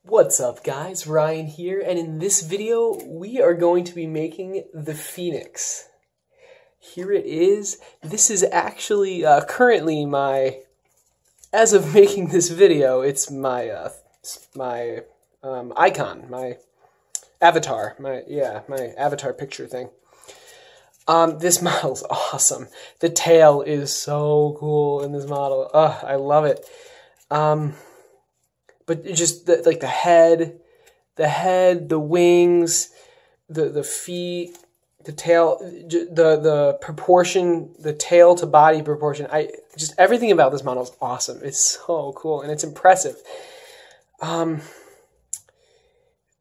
What's up guys, Ryan here, and in this video we are going to be making the Phoenix. Here it is. This is actually currently my, as of making this video, it's my icon, my avatar, my avatar picture thing. This model's awesome. The tail is so cool in this model. I love it. But just like the head, the wings, the feet, the tail, the proportion, the tail to body proportion. Just everything about this model is awesome. It's so cool and it's impressive. The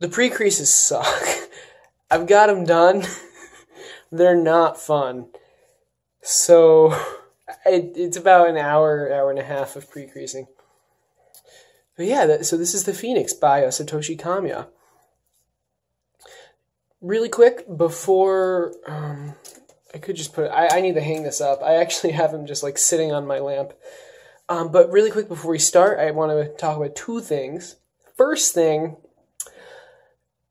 pre-creases suck. I've got them done. They're not fun. So it's about an hour and a half of pre-creasing. But yeah, so this is the Phoenix by Satoshi Kamiya. Really quick, before, I could just put it, I need to hang this up. I actually have him just like sitting on my lamp. But really quick before we start, I want to talk about two things. First thing,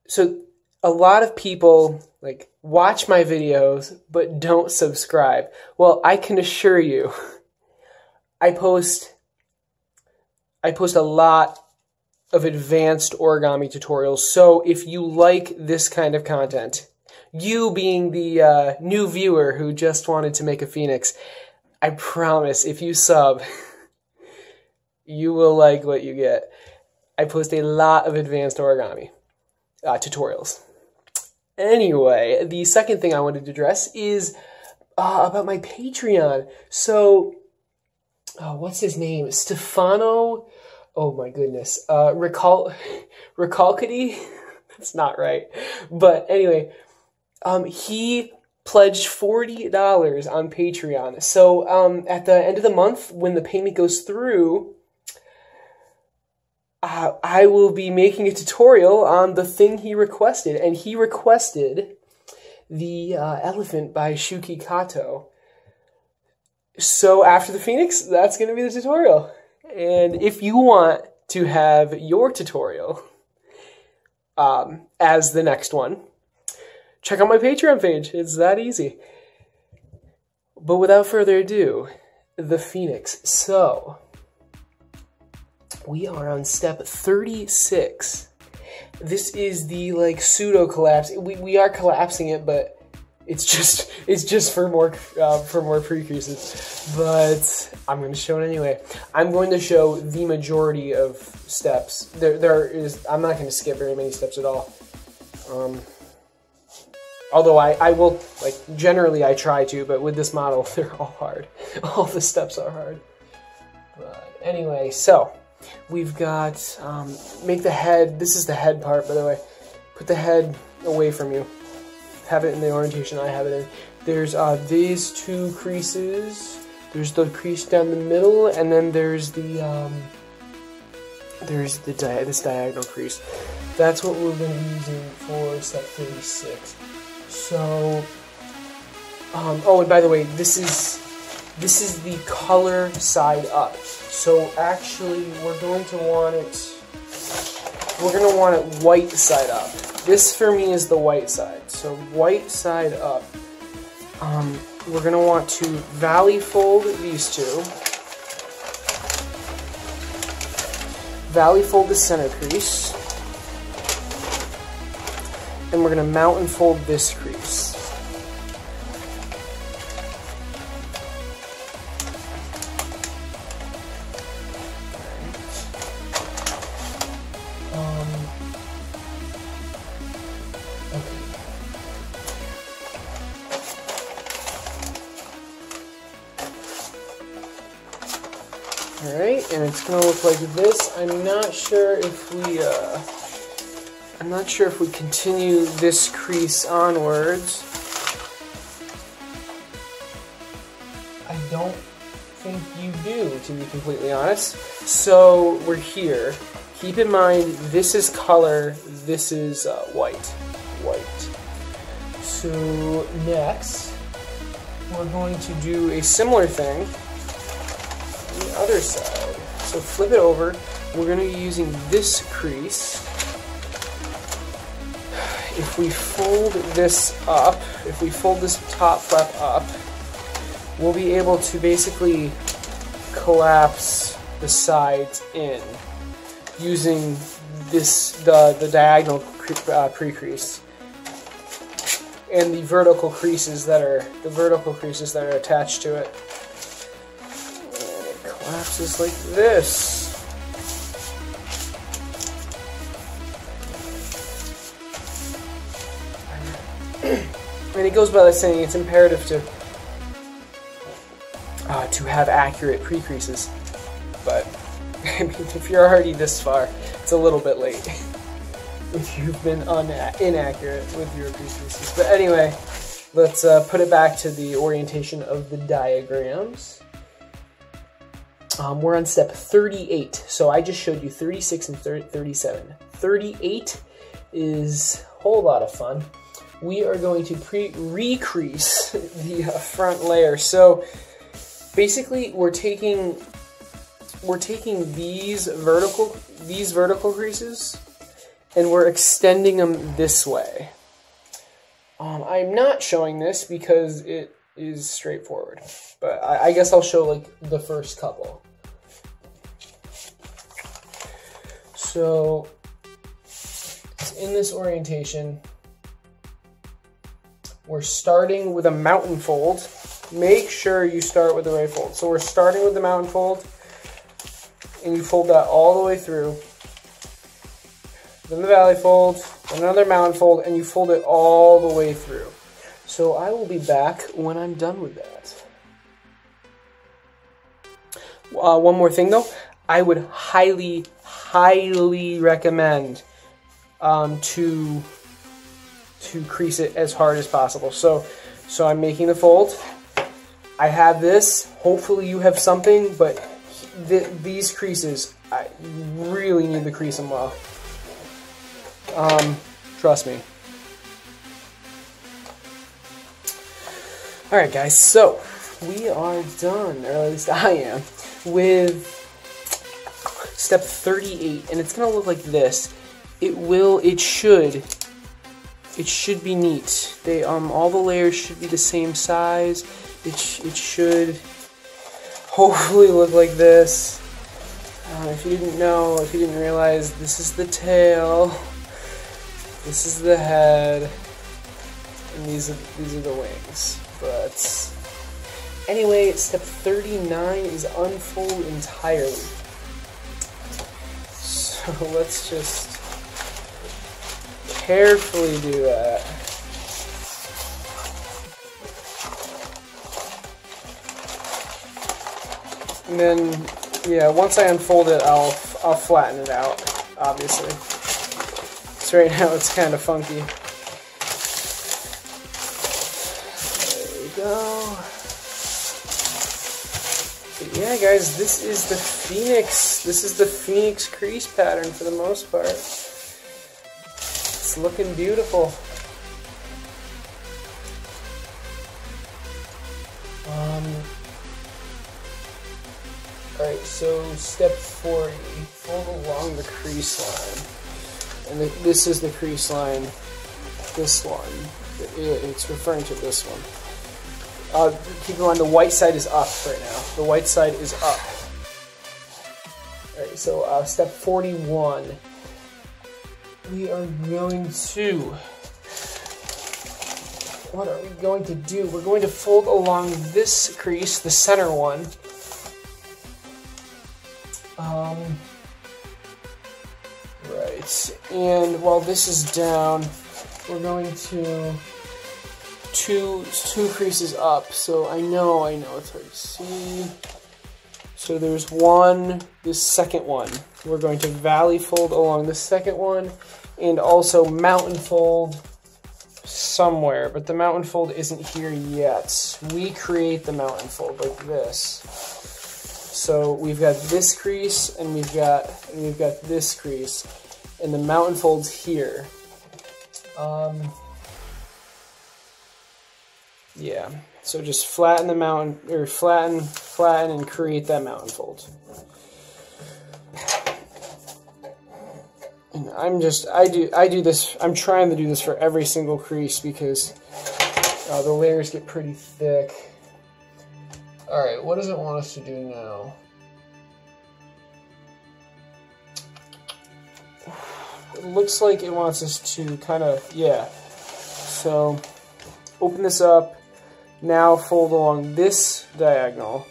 so a lot of people like watch my videos but don't subscribe. Well, I can assure you, I post a lot of advanced origami tutorials, so if you like this kind of content, you being the new viewer who just wanted to make a Phoenix, I promise if you sub, you will like what you get. I post a lot of advanced origami tutorials. Anyway, the second thing I wanted to address is about my Patreon. So, what's his name? Stefano? Oh my goodness. Recalcity? That's not right. But anyway, he pledged $40 on Patreon. So at the end of the month, when the payment goes through, I will be making a tutorial on the thing he requested. And he requested the elephant by Shuki Kato. So after the Phoenix, that's going to be the tutorial. And if you want to have your tutorial as the next one, check out my Patreon page. It's that easy. But without further ado, the Phoenix. So, we are on step 36. This is the like pseudo collapse. We are collapsing it, but it's just for more pre-creases, but I'm going to show it anyway. I'm going to show the majority of steps. I'm not going to skip very many steps at all. Although I will, like, generally I try to, but with this model, they're all hard. All the steps are hard. But anyway, so we've got, make the head, this is the head part, by the way. Put the head away from you. Have it in the orientation I have it in. There's these two creases. There's the crease down the middle, and then there's the this diagonal crease. That's what we're going to be using for step 36. So, oh, and by the way, this is the color side up. So actually, we're going to want it white side up. This for me is the white side. So white side up. We're going to want to valley fold these two. Valley fold the center crease. And we're going to mount and fold this crease. Alright, and it's going to look like this. I'm not sure if we continue this crease onwards. I don't think you do, to be completely honest. So we're here. Keep in mind, this is color, this is white. So next, we're going to do a similar thing on the other side. So flip it over. We're going to be using this crease. If we fold this up, if we fold this top flap up, we'll be able to basically collapse the sides in using this the diagonal pre-crease and the vertical creases that are attached to it. And it collapses like this. And it goes by the saying it's imperative to have accurate pre-creases. But I mean, if you're already this far, it's a little bit late if you've been inaccurate with your pre-creases. But anyway, let's put it back to the orientation of the diagrams. We're on step 38. So I just showed you 36 and 37. 38 is a whole lot of fun. We are going to re-crease the front layer. So basically, we're taking these vertical creases and we're extending them this way. I'm not showing this because it is straightforward, but I guess I'll show like the first couple. So it's in this orientation. We're starting with a mountain fold. Make sure you start with the right fold. So we're starting with the mountain fold, and you fold that all the way through. Then the valley fold, another mountain fold, and you fold it all the way through. So I will be back when I'm done with that. One more thing though, I would highly recommend to crease it as hard as possible. So I'm making the fold. I have this. Hopefully you have something, but these creases, I really need to crease them well. Trust me. Alright guys, so we are done, or at least I am, with step 38, and it's gonna look like this. It should be neat. All the layers should be the same size. It should hopefully look like this. If you didn't realize, this is the tail, this is the head, and these are the wings. But anyway, step 39 is unfold entirely. So let's just carefully do that. And then, yeah, once I unfold it, I'll flatten it out, obviously. So right now it's kind of funky. There we go. But yeah, guys, this is the Phoenix. This is the Phoenix crease pattern for the most part. It's looking beautiful. Alright, so step 40, fold along the crease line. And this is the crease line, this one. It's referring to this one. Keep in mind the white side is up right now. The white side is up. Alright, so step 41. We are going to, what are we going to do? We're going to fold along this crease, the center one. Right, and while this is down, we're going to two creases up. So I know it's hard to see. So there's one, this second one. We're going to valley fold along the second one, and also mountain fold somewhere, but the mountain fold isn't here yet. We create the mountain fold like this. So we've got this crease, and we've got this crease, and the mountain fold's here. Yeah, so just flatten the mountain, or flatten, and create that mountain fold. And I do this, I'm trying to do this for every single crease because the layers get pretty thick. All right, what does it want us to do now? It looks like it wants us to kind of, yeah. So open this up. Now fold along this diagonal.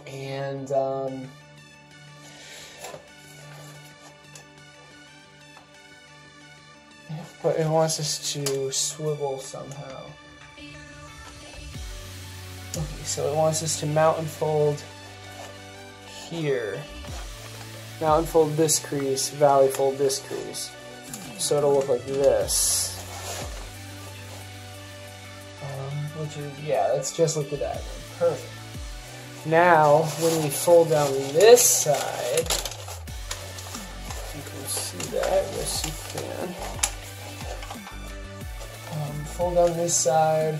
And but it wants us to swivel somehow. Okay, so it wants us to mountain fold here. Mountain fold this crease, valley fold this crease. So it'll look like this. Which is, yeah, that's just like the diagram. Perfect. Now, when we fold down this side, you can see that, yes you can. Fold down this side.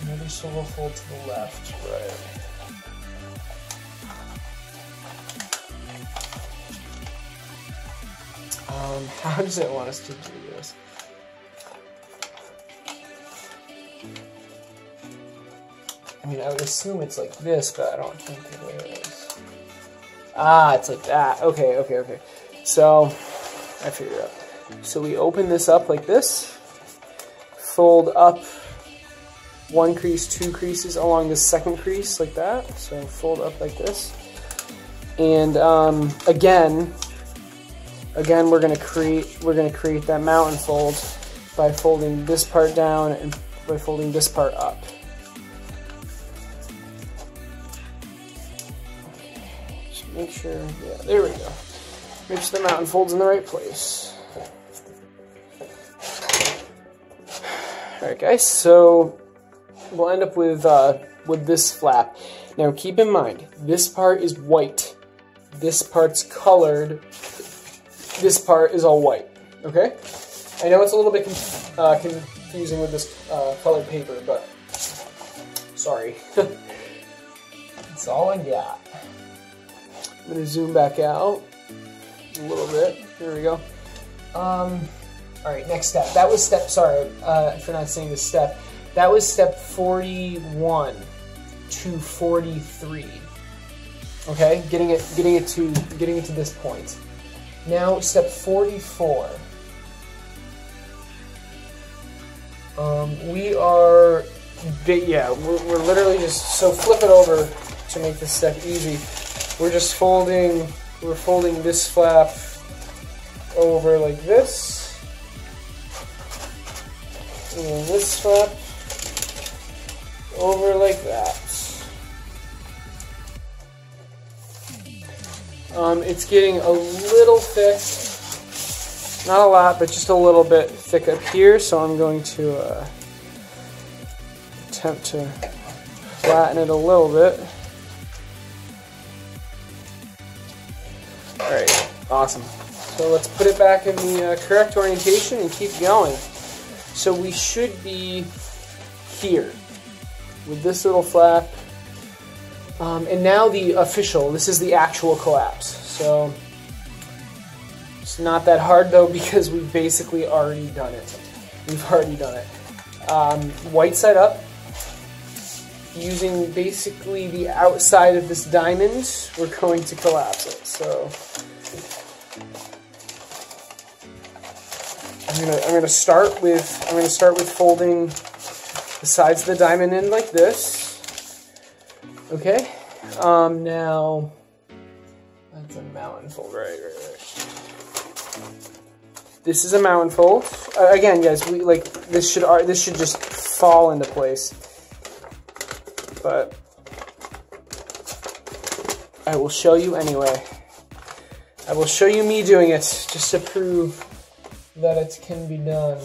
Another swivel fold to the left, right. How does it want us to do this? I mean, I would assume it's like this, but I don't think it is. Ah, it's like that. Okay, okay, okay. So, I figured it out. So we open this up like this, fold up one crease, two creases along the second crease like that. So fold up like this. And again, we're gonna create that mountain fold by folding this part down and by folding this part up. Just make sure, yeah, there we go. Make sure the mountain fold's in the right place. All right, guys. So we'll end up with this flap. Now, keep in mind, this part is white. This part's colored. This part is all white, okay? I know it's a little bit confusing with this colored paper, but sorry. That's all I got. I'm gonna zoom back out a little bit. There we go. All right, next step. That was step, sorry for not saying this step. That was step 41 to 43. Okay, getting it to this point. Now, step 44. We're literally just, so flip it over to make this step easy. We're just folding this flap over like this. And then this flap over like that. It's getting a little thick, not a lot, but just a little bit thick up here, so I'm going to attempt to flatten it a little bit. Alright, awesome. So let's put it back in the correct orientation and keep going. So we should be here with this little flap. And now this is the actual collapse. So it's not that hard though, because we've basically already done it. White side up, using basically the outside of this diamond, we're going to collapse it. So I'm gonna start with folding the sides of the diamond in like this. Okay, now that's a mountain fold, right. This is a mountain fold. Again, guys, this should just fall into place. But I will show you anyway. I will show you me doing it just to prove that it can be done.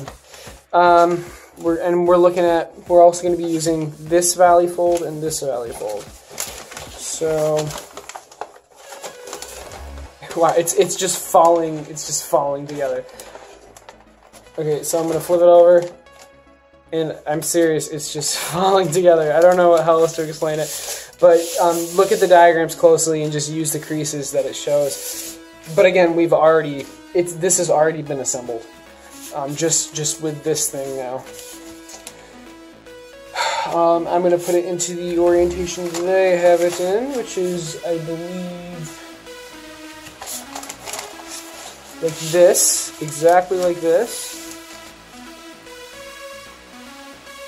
We're also going to be using this valley fold and this valley fold. So Wow, it's just falling. It's just falling together. Okay, so I'm gonna flip it over, and I'm serious. It's just falling together. I don't know how else to explain it, but look at the diagrams closely and just use the creases that it shows. But again, this has already been assembled. Just with this thing now. I'm going to put it into the orientation that I have it in, which is, I believe, like this, exactly like this.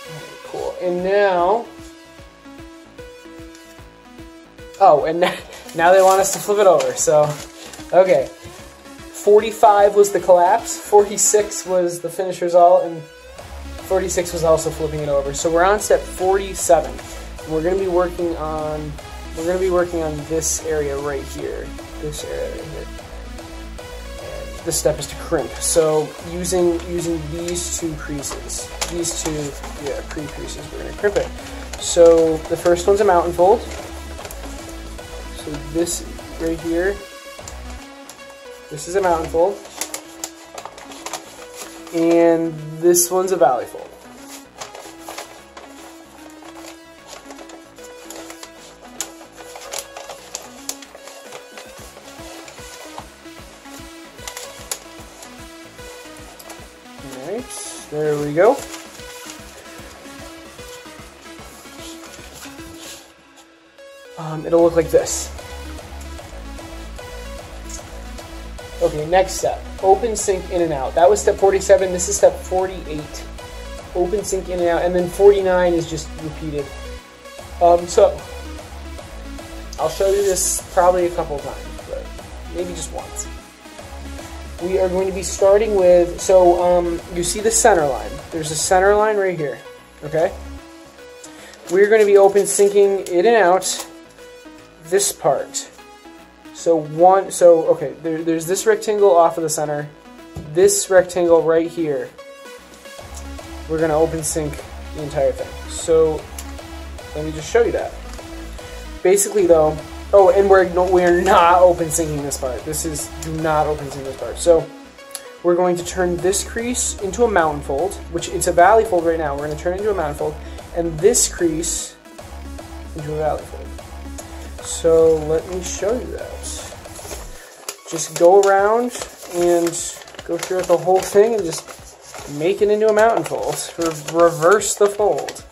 Right, cool. And now, now they want us to flip it over. So, okay. 45 was the collapse, 46 was the finish result, and 46 was also flipping it over. So we're on step 47. And we're going to be working on this area right here. This area right here. And this step is to crimp. So using these two creases, pre-creases, we're going to crimp it. So the first one's a mountain fold. So this right here. This is a mountain fold, and this one's a valley fold. Alright, there we go. It'll look like this. Okay, next step, open sync in and out. That was step 47, this is step 48. Open sync in and out, and then 49 is just repeated. So, I'll show you this probably a couple of times, but maybe just once. We are going to be starting with, you see the center line. There's a center line right here, okay? We're going to be open syncing in and out this part. Okay, there's this rectangle off of the center, this rectangle right here. We're going to open sync the entire thing. So let me just show you that. Basically though, and we're not open syncing this part. Do not open sync this part. So we're going to turn this crease into a mountain fold, which it's a valley fold right now. We're going to turn it into a mountain fold, and this crease into a valley fold. So let me show you that. Just go around and go through the whole thing and just make it into a mountain fold. Reverse the fold.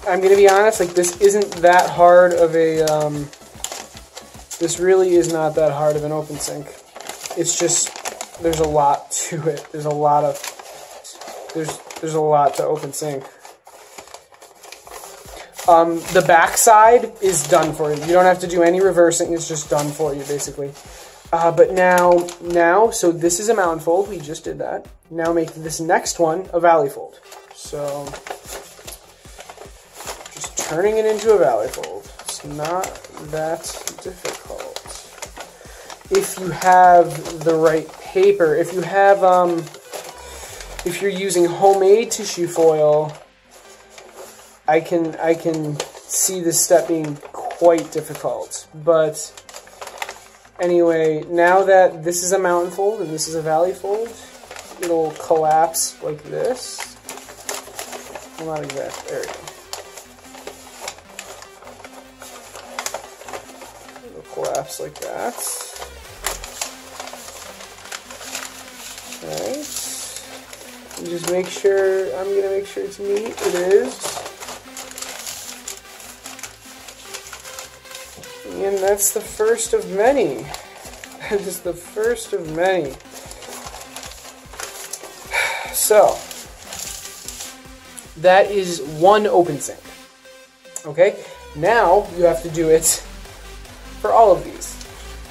I'm gonna be honest, like this isn't that hard of a, this really is not that hard of an open sync. It's just, there's a lot to it. There's a lot to open sync. The back side is done for you. You don't have to do any reversing. It's just done for you, basically. But now, so this is a mountain fold. We just did that. Now make this next one a valley fold. So just turning it into a valley fold. It's not that difficult. If you have the right paper, if you have, if you're using homemade tissue foil, I can see this step being quite difficult. But anyway, now that this is a mountain fold and this is a valley fold, it'll collapse like this. Well, not exactly. There we go. It'll collapse like that. Alright. And just make sure, I'm going to make sure it's neat. It is. And that's the first of many. That is the first of many. So, that is one open sync. Okay? Now, you have to do it for all of these.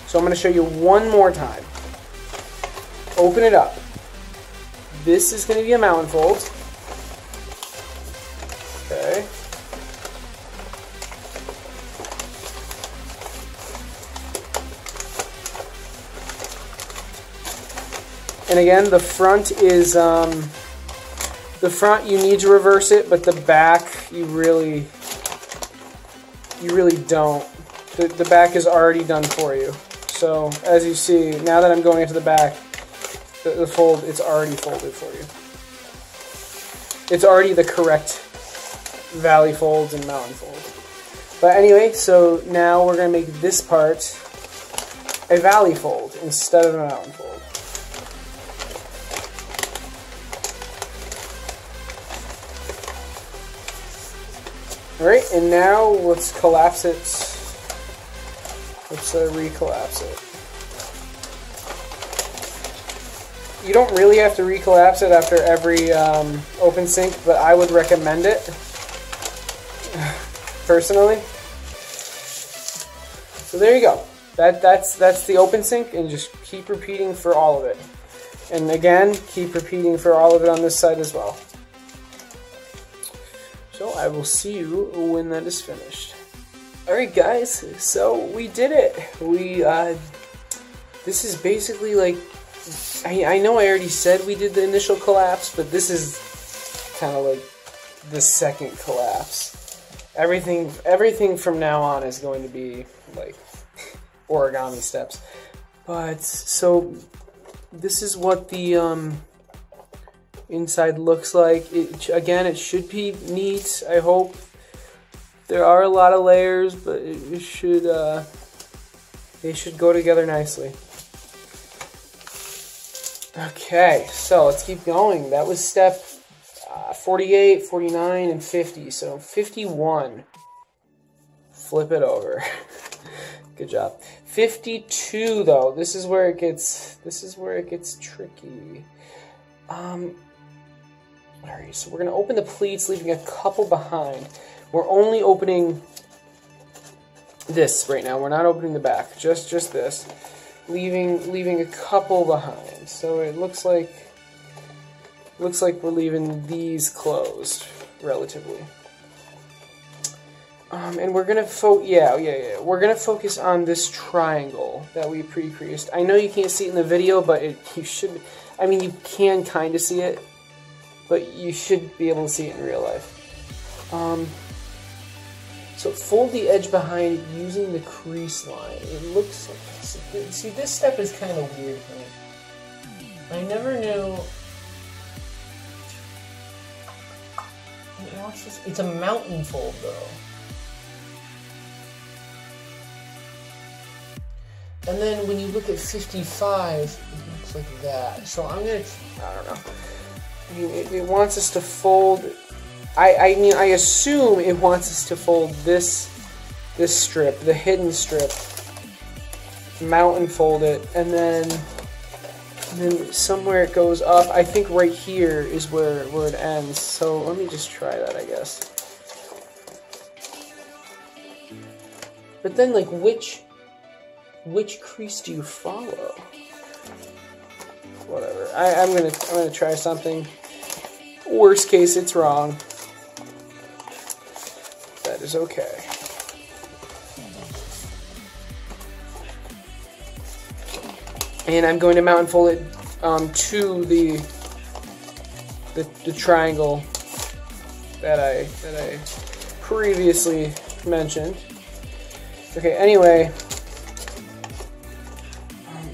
So I'm going to show you one more time. Open it up. This is going to be a mountain fold. Okay. And again, the front The front, you need to reverse it, but the back, you really don't. The back is already done for you. So, as you see, now that I'm going into the back, the fold, it's already folded for you. It's already the correct valley folds and mountain folds. But anyway, so now we're going to make this part a valley fold instead of a mountain fold. Alright, and now let's collapse it. Let's recollapse it. You don't really have to recollapse it after every open sync, but I would recommend it, personally. So there you go. That's the open sync, and just keep repeating for all of it. And again, keep repeating for all of it on this side as well. So I will see you when that is finished. Alright guys, so we did it. This is basically like, I know I already said we did the initial collapse, but this is kind of like the second collapse. Everything from now on is going to be like origami steps. But, so, this is what the inside looks like. Again, it should be neat, I hope. There are a lot of layers, but they should go together nicely. Okay, so let's keep going. That was step 48, 49, and 50. So 51. Flip it over. Good job. 52 though. This is where it gets tricky. Alright, so we're gonna open the pleats, leaving a couple behind. We're only opening this right now. We're not opening the back. Just this. Leaving a couple behind. So it looks like we're leaving these closed relatively. And we're gonna we're gonna focus on this triangle that we pre-creased. I know you can't see it in the video, but you should. I mean, you can kind of see it, but you should be able to see it in real life. So fold the edge behind using the crease line. It looks like this. See, this step is kind of weird for me. I never knew. It's a mountain fold though. And then when you look at 55, it looks like that. So I don't know. I mean, it wants us to fold. I mean, I assume it wants us to fold this strip, the hidden strip, mountain fold it, and then somewhere it goes up. I think right here is where it ends. So let me just try that, I guess. But then, like, which crease do you follow? Whatever. I'm gonna try something. Worst case, it's wrong. That is okay. And I'm going to mountain fold it to the triangle that I previously mentioned. Okay. Anyway,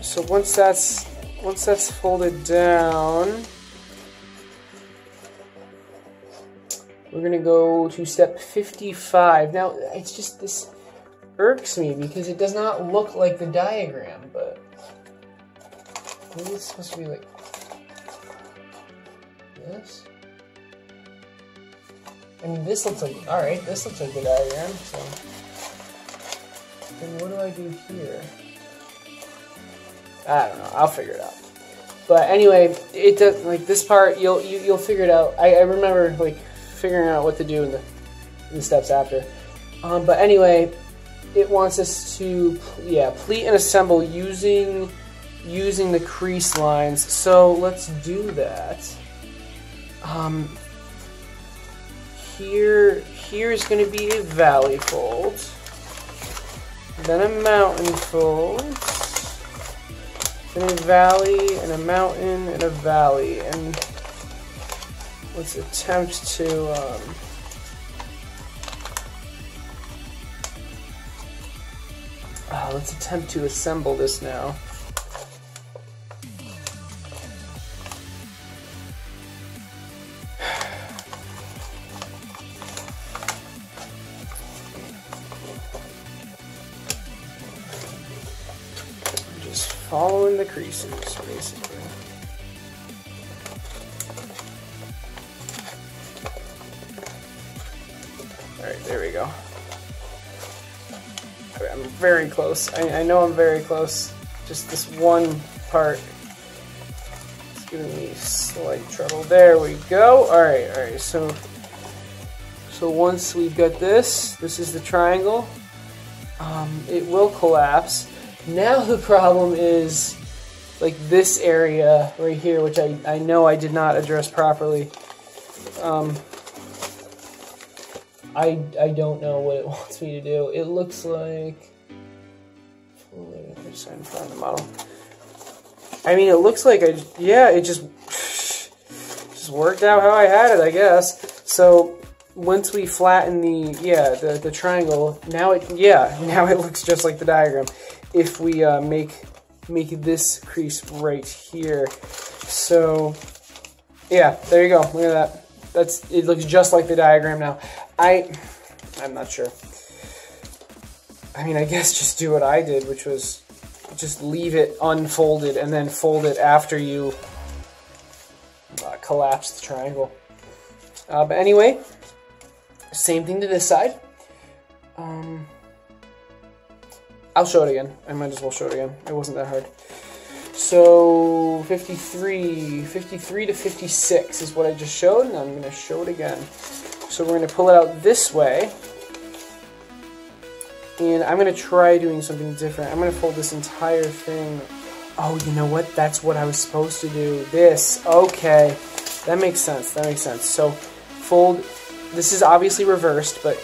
so once that's folded down, we're going to go to step 55. Now, it's just, this irks me because it does not look like the diagram, but maybe it's supposed to be like this. I mean, this looks like, alright, this looks like the diagram, so then what do I do here? I don't know, I'll figure it out. But anyway, it does, like, this part, you'll figure it out. I remember, like, figuring out what to do in the steps after. But anyway, it wants us to, pleat and assemble using the crease lines. So let's do that. Here's going to be a valley fold, then a mountain fold, then a valley and a mountain and a valley, and let's attempt to assemble this now. Just following the creases, basically. Alright, there we go. I'm very close. I know I'm very close. Just this one part. It's giving me slight trouble. There we go. Alright, so once we've got this is the triangle. It will collapse. Now the problem is like this area right here, which I know I did not address properly. I don't know what it wants me to do. It looks like, I'm trying to find the model. I mean, it looks like it just worked out how I had it, I guess. So once we flatten the triangle, now it looks just like the diagram. If we make this crease right here, so yeah, there you go. Look at that. It looks just like the diagram now. I'm not sure. I mean, I guess just do what I did, which was just leave it unfolded and then fold it after you collapse the triangle. But anyway, same thing to this side. I'll show it again. I might as well show it again. It wasn't that hard. So 53 to 56 is what I just showed, and I'm going to show it again. So we're going to pull it out this way, and I'm going to try doing something different. I'm going to fold this entire thing. Oh, you know what? That's what I was supposed to do. This. Okay. That makes sense. That makes sense. So fold. This is obviously reversed, but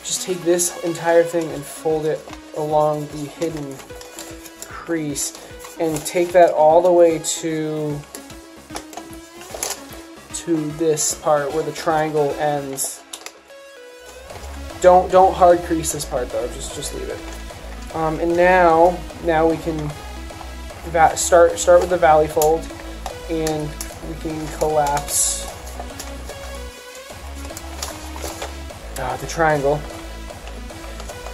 just take this entire thing and fold it along the hidden crease, and take that all the way to this part where the triangle ends. Don't hard crease this part though. Just leave it. And now we can start with the valley fold, and we can collapse the triangle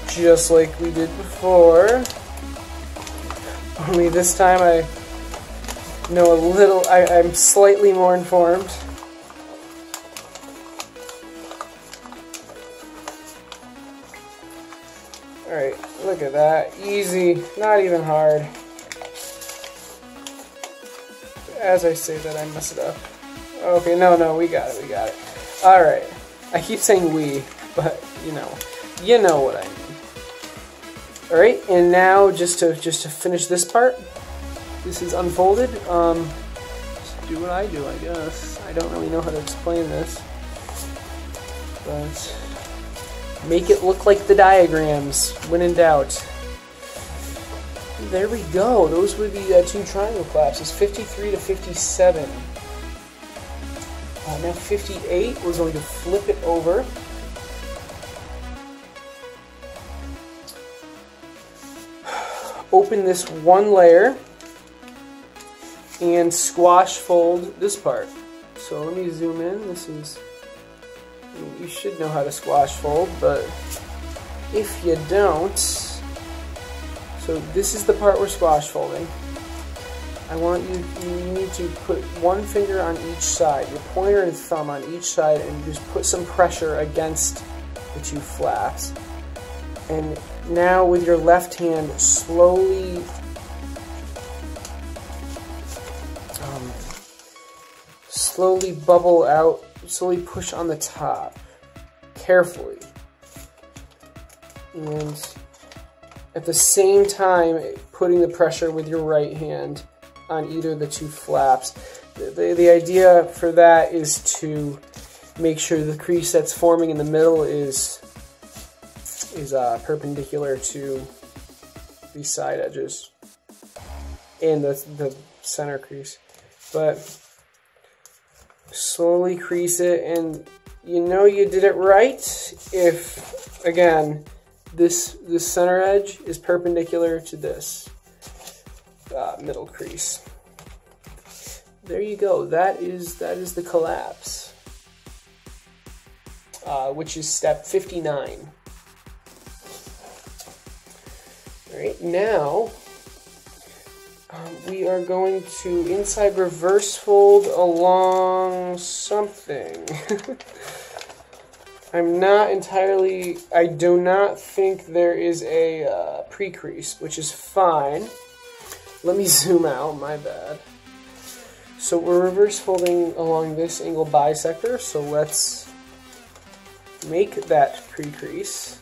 just like we did before. Only this time I know a little. I'm slightly more informed. Alright, look at that. Easy, not even hard. As I say that, I mess it up. Okay, no, we got it. Alright. I keep saying we, but you know what I mean. Alright, and now just to finish this part, this is unfolded. Just do what I do, I guess. I don't really know how to explain this, but make it look like the diagrams when in doubt. There we go. Those were the two triangle collapses, 53 to 57. Now 58, we're going to flip it over. Open this one layer and squash fold this part. So let me zoom in. This is, you should know how to squash fold, but if you don't, so this is the part we're squash folding. I want you need to put one finger on each side, your pointer and thumb on each side, and just put some pressure against the two flaps. And now with your left hand, slowly bubble out, slowly push on the top, carefully. And at the same time, putting the pressure with your right hand on either of the two flaps. The idea for that is to make sure the crease that's forming in the middle is perpendicular to these side edges and the center crease. But Slowly crease it, and you know you did it right if, again, this center edge is perpendicular to this middle crease. There you go. That is the collapse, which is step 59. All right, now we are going to inside reverse fold along something. I do not think there is a pre-crease, which is fine. Let me zoom out, my bad. So we're reverse folding along this angle bisector, so let's make that pre-crease.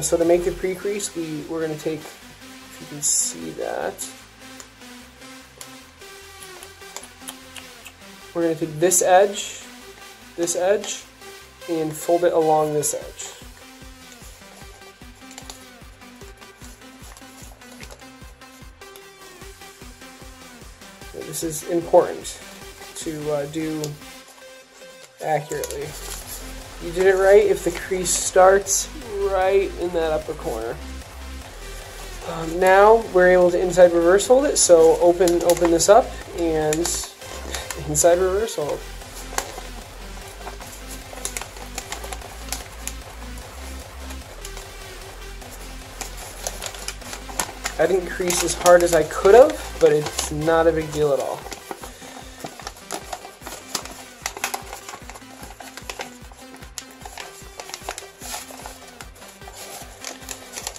So to make the pre-crease, we're going to take, if you can see that, we're going to take this edge, and fold it along this edge. So this is important to do accurately. You did it right if the crease starts right in that upper corner. Now we're able to inside reverse fold it, so open this up and inside reverse fold. I didn't crease as hard as I could have, but it's not a big deal at all.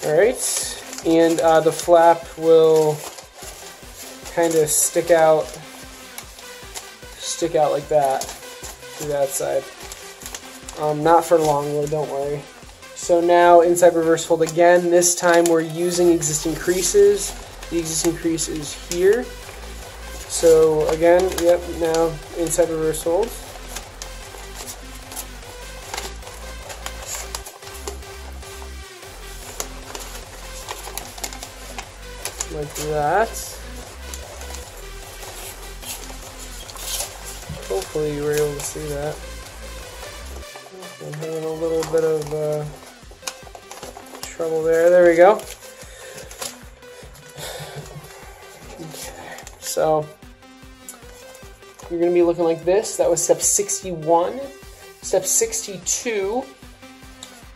Alright, and the flap will kind of stick out like that to that side. Not for long though, don't worry. So now inside reverse fold again. This time we're using existing creases. The existing crease is here. So again, yep, now inside reverse fold. Like that. Hopefully you were able to see that. I'm having a little bit of trouble there. There we go. Okay. So you're going to be looking like this. That was step 61. Step 62,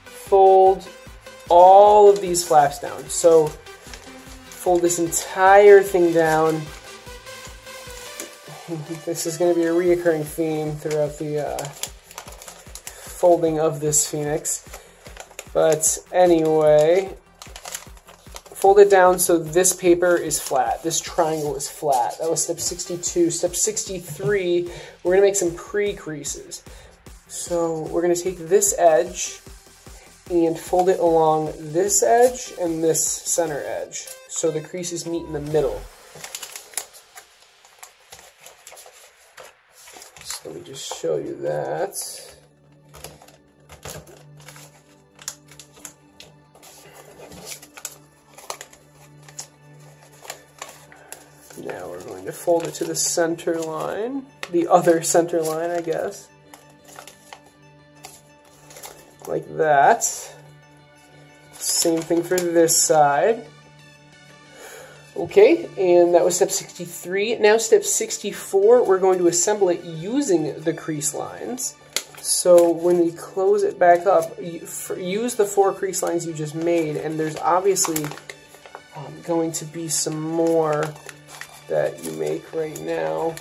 fold all of these flaps down. So fold this entire thing down. This is going to be a reoccurring theme throughout the folding of this phoenix. But anyway, fold it down so this paper is flat. This triangle is flat. That was step 62. Step 63, we're going to make some pre-creases. So we're going to take this edge and fold it along this edge and this center edge, so the creases meet in the middle. So let me just show you that. Now we're going to fold it to the center line, the other center line, I guess. Like that. Same thing for this side. Okay, and that was step 63. Now step 64, we're going to assemble it using the crease lines. So when we close it back up, use the 4 crease lines you just made, and there's obviously going to be some more that you make right now.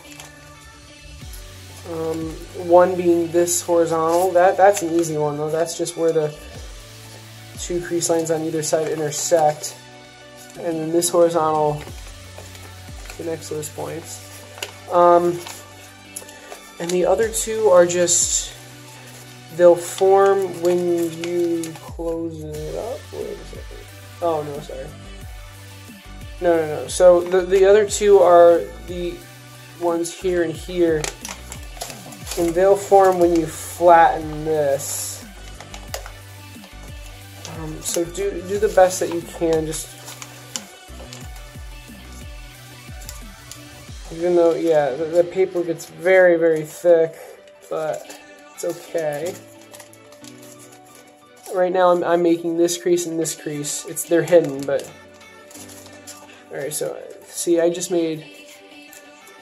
One being this horizontal. That's an easy one though. That's just where the 2 crease lines on either side intersect, and then this horizontal connects those points. And the other 2 are just, they'll form when you close it up. Wait a second. Oh no, sorry. No. So the other 2 are the ones here and here, and they'll form when you flatten this. So do the best that you can. Just Even though, yeah, the paper gets very, very thick, but it's okay. Right now I'm making this crease and this crease. They're hidden, but alright, so see I just made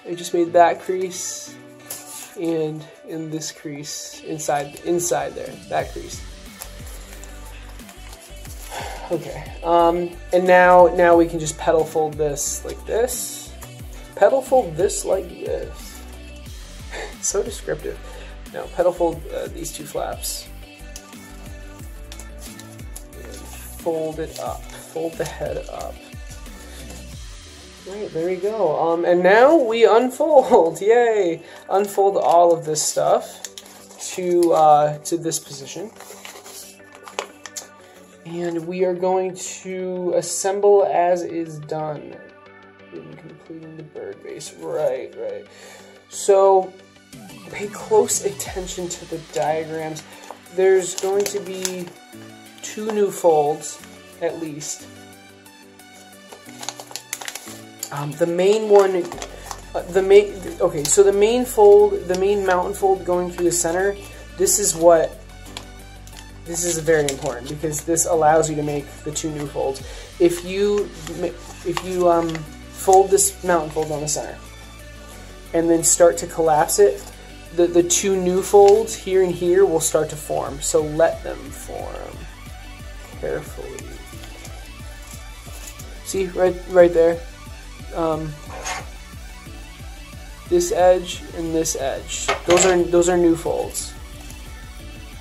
that crease and in this crease inside there, that crease. Okay. And now we can just petal fold this like this. Petal fold this like this. So descriptive. Now petal fold these two flaps. And fold it up. Fold the head up. Right, there we go. And now we unfold. Yay! Unfold all of this stuff to this position. And we are going to assemble as is done. Completing the bird base. Right. So, pay close attention to the diagrams. There's going to be 2 new folds, at least. The main one, okay, so the main fold, the main mountain fold going through the center, this is very important because this allows you to make the 2 new folds. If you fold this mountain fold on the center and then start to collapse it, the 2 new folds here and here will start to form. So let them form carefully. See, right there. This edge and this edge. Those are new folds.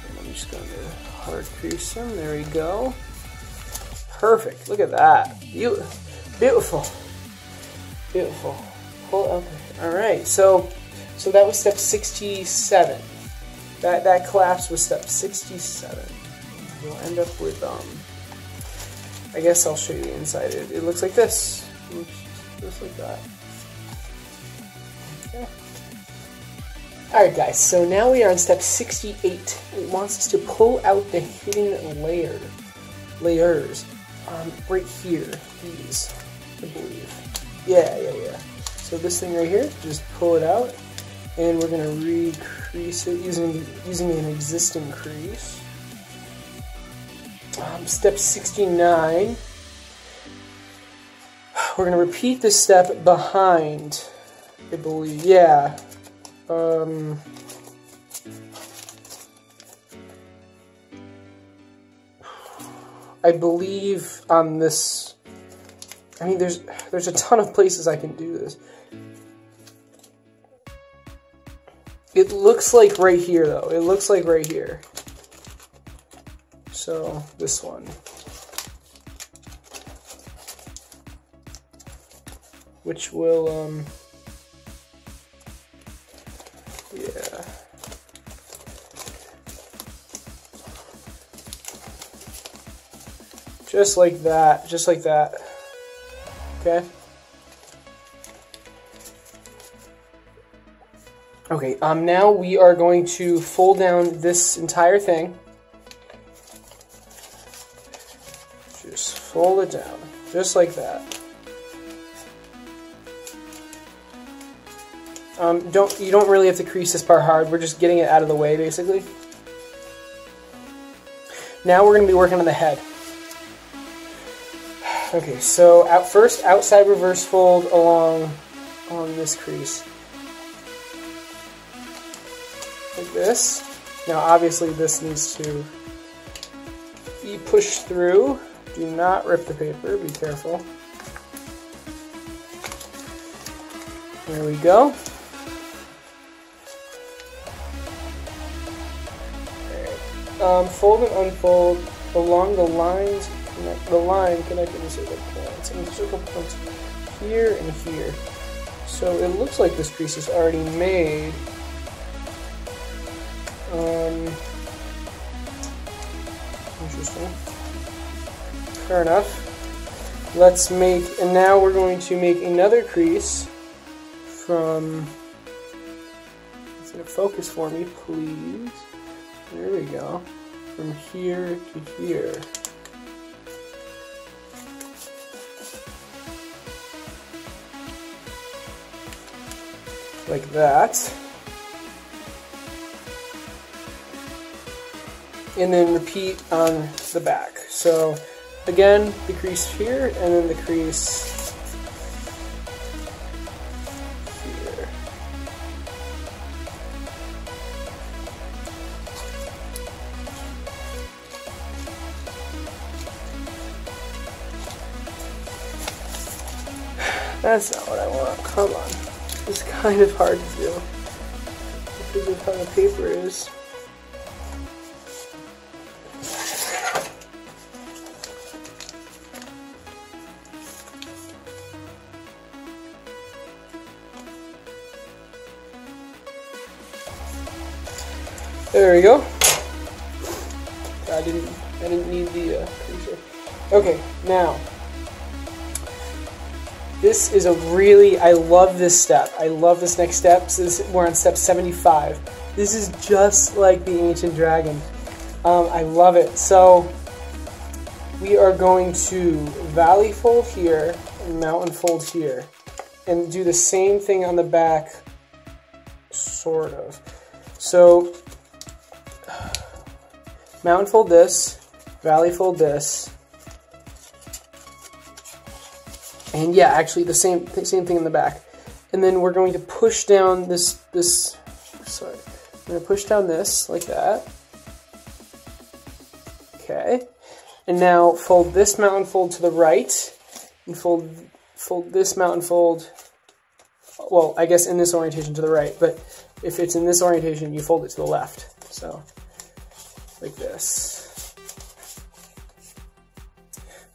And I'm just going to hard crease them. There we go. Perfect. Look at that. Beautiful. Beautiful. Pull out there. All right. So that was step 67. That collapse was step 67. We'll end up with I guess I'll show you the inside. It looks like this. It looks just like that. Okay. Alright guys, so now we are on step 68. It wants us to pull out the hidden layers. Right here, these, I believe. Yeah. So this thing right here, just pull it out, and we're gonna re-crease it using an existing crease. Step 69. We're going to repeat this step behind, I believe. Yeah. I believe on this. I mean, there's a ton of places I can do this. It looks like right here, though. It looks like right here. So this one. Which will, yeah. Just like that, okay? Okay, now we are going to fold down this entire thing. Just fold it down, just like that. You don't really have to crease this part hard. We're just getting it out of the way, basically. Now we're going to be working on the head. Okay, so first outside reverse fold along this crease, like this. Now, obviously, this needs to be pushed through. Do not rip the paper. Be careful. There we go. Fold and unfold along the lines. The line connecting the circle points, and the circle points here and here. So it looks like this crease is already made. Interesting. Fair enough. Let's make, and now we're going to make another crease from. Is it a focus for me, please? There we go. From here to here. like that. And then repeat on the back. So again, the crease here, and then the crease here. That's not what I want. Come on. It's kind of hard to do because of how the paper is. There we go. I didn't need the creaser. Okay, now this is a really, I love this step. I love this next step. So we're on step 75. This is just like the ancient dragon. I love it. So we are going to valley fold here and mountain fold here, and do the same thing on the back, sort of. So mountain fold this, valley fold this, and yeah, actually the same thing in the back. And then we're going to push down this. Sorry, I'm going to push down this like that. Okay, and now fold this mountain fold to the right, and fold this mountain fold. Well, I guess in this orientation to the right, but if it's in this orientation, you fold it to the left. So like this.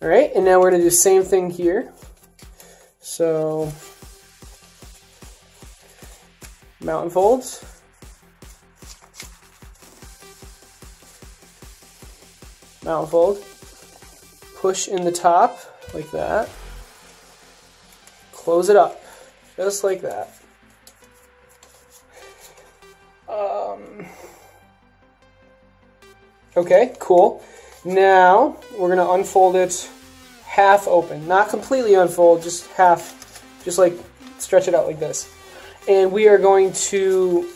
All right, and now we're going to do the same thing here. So mountain folds, mountain fold, push in the top like that, close it up just like that. Okay, cool. Now we're going to unfold it half open. Not completely unfold, just half, just like stretch it out like this. And we are going to,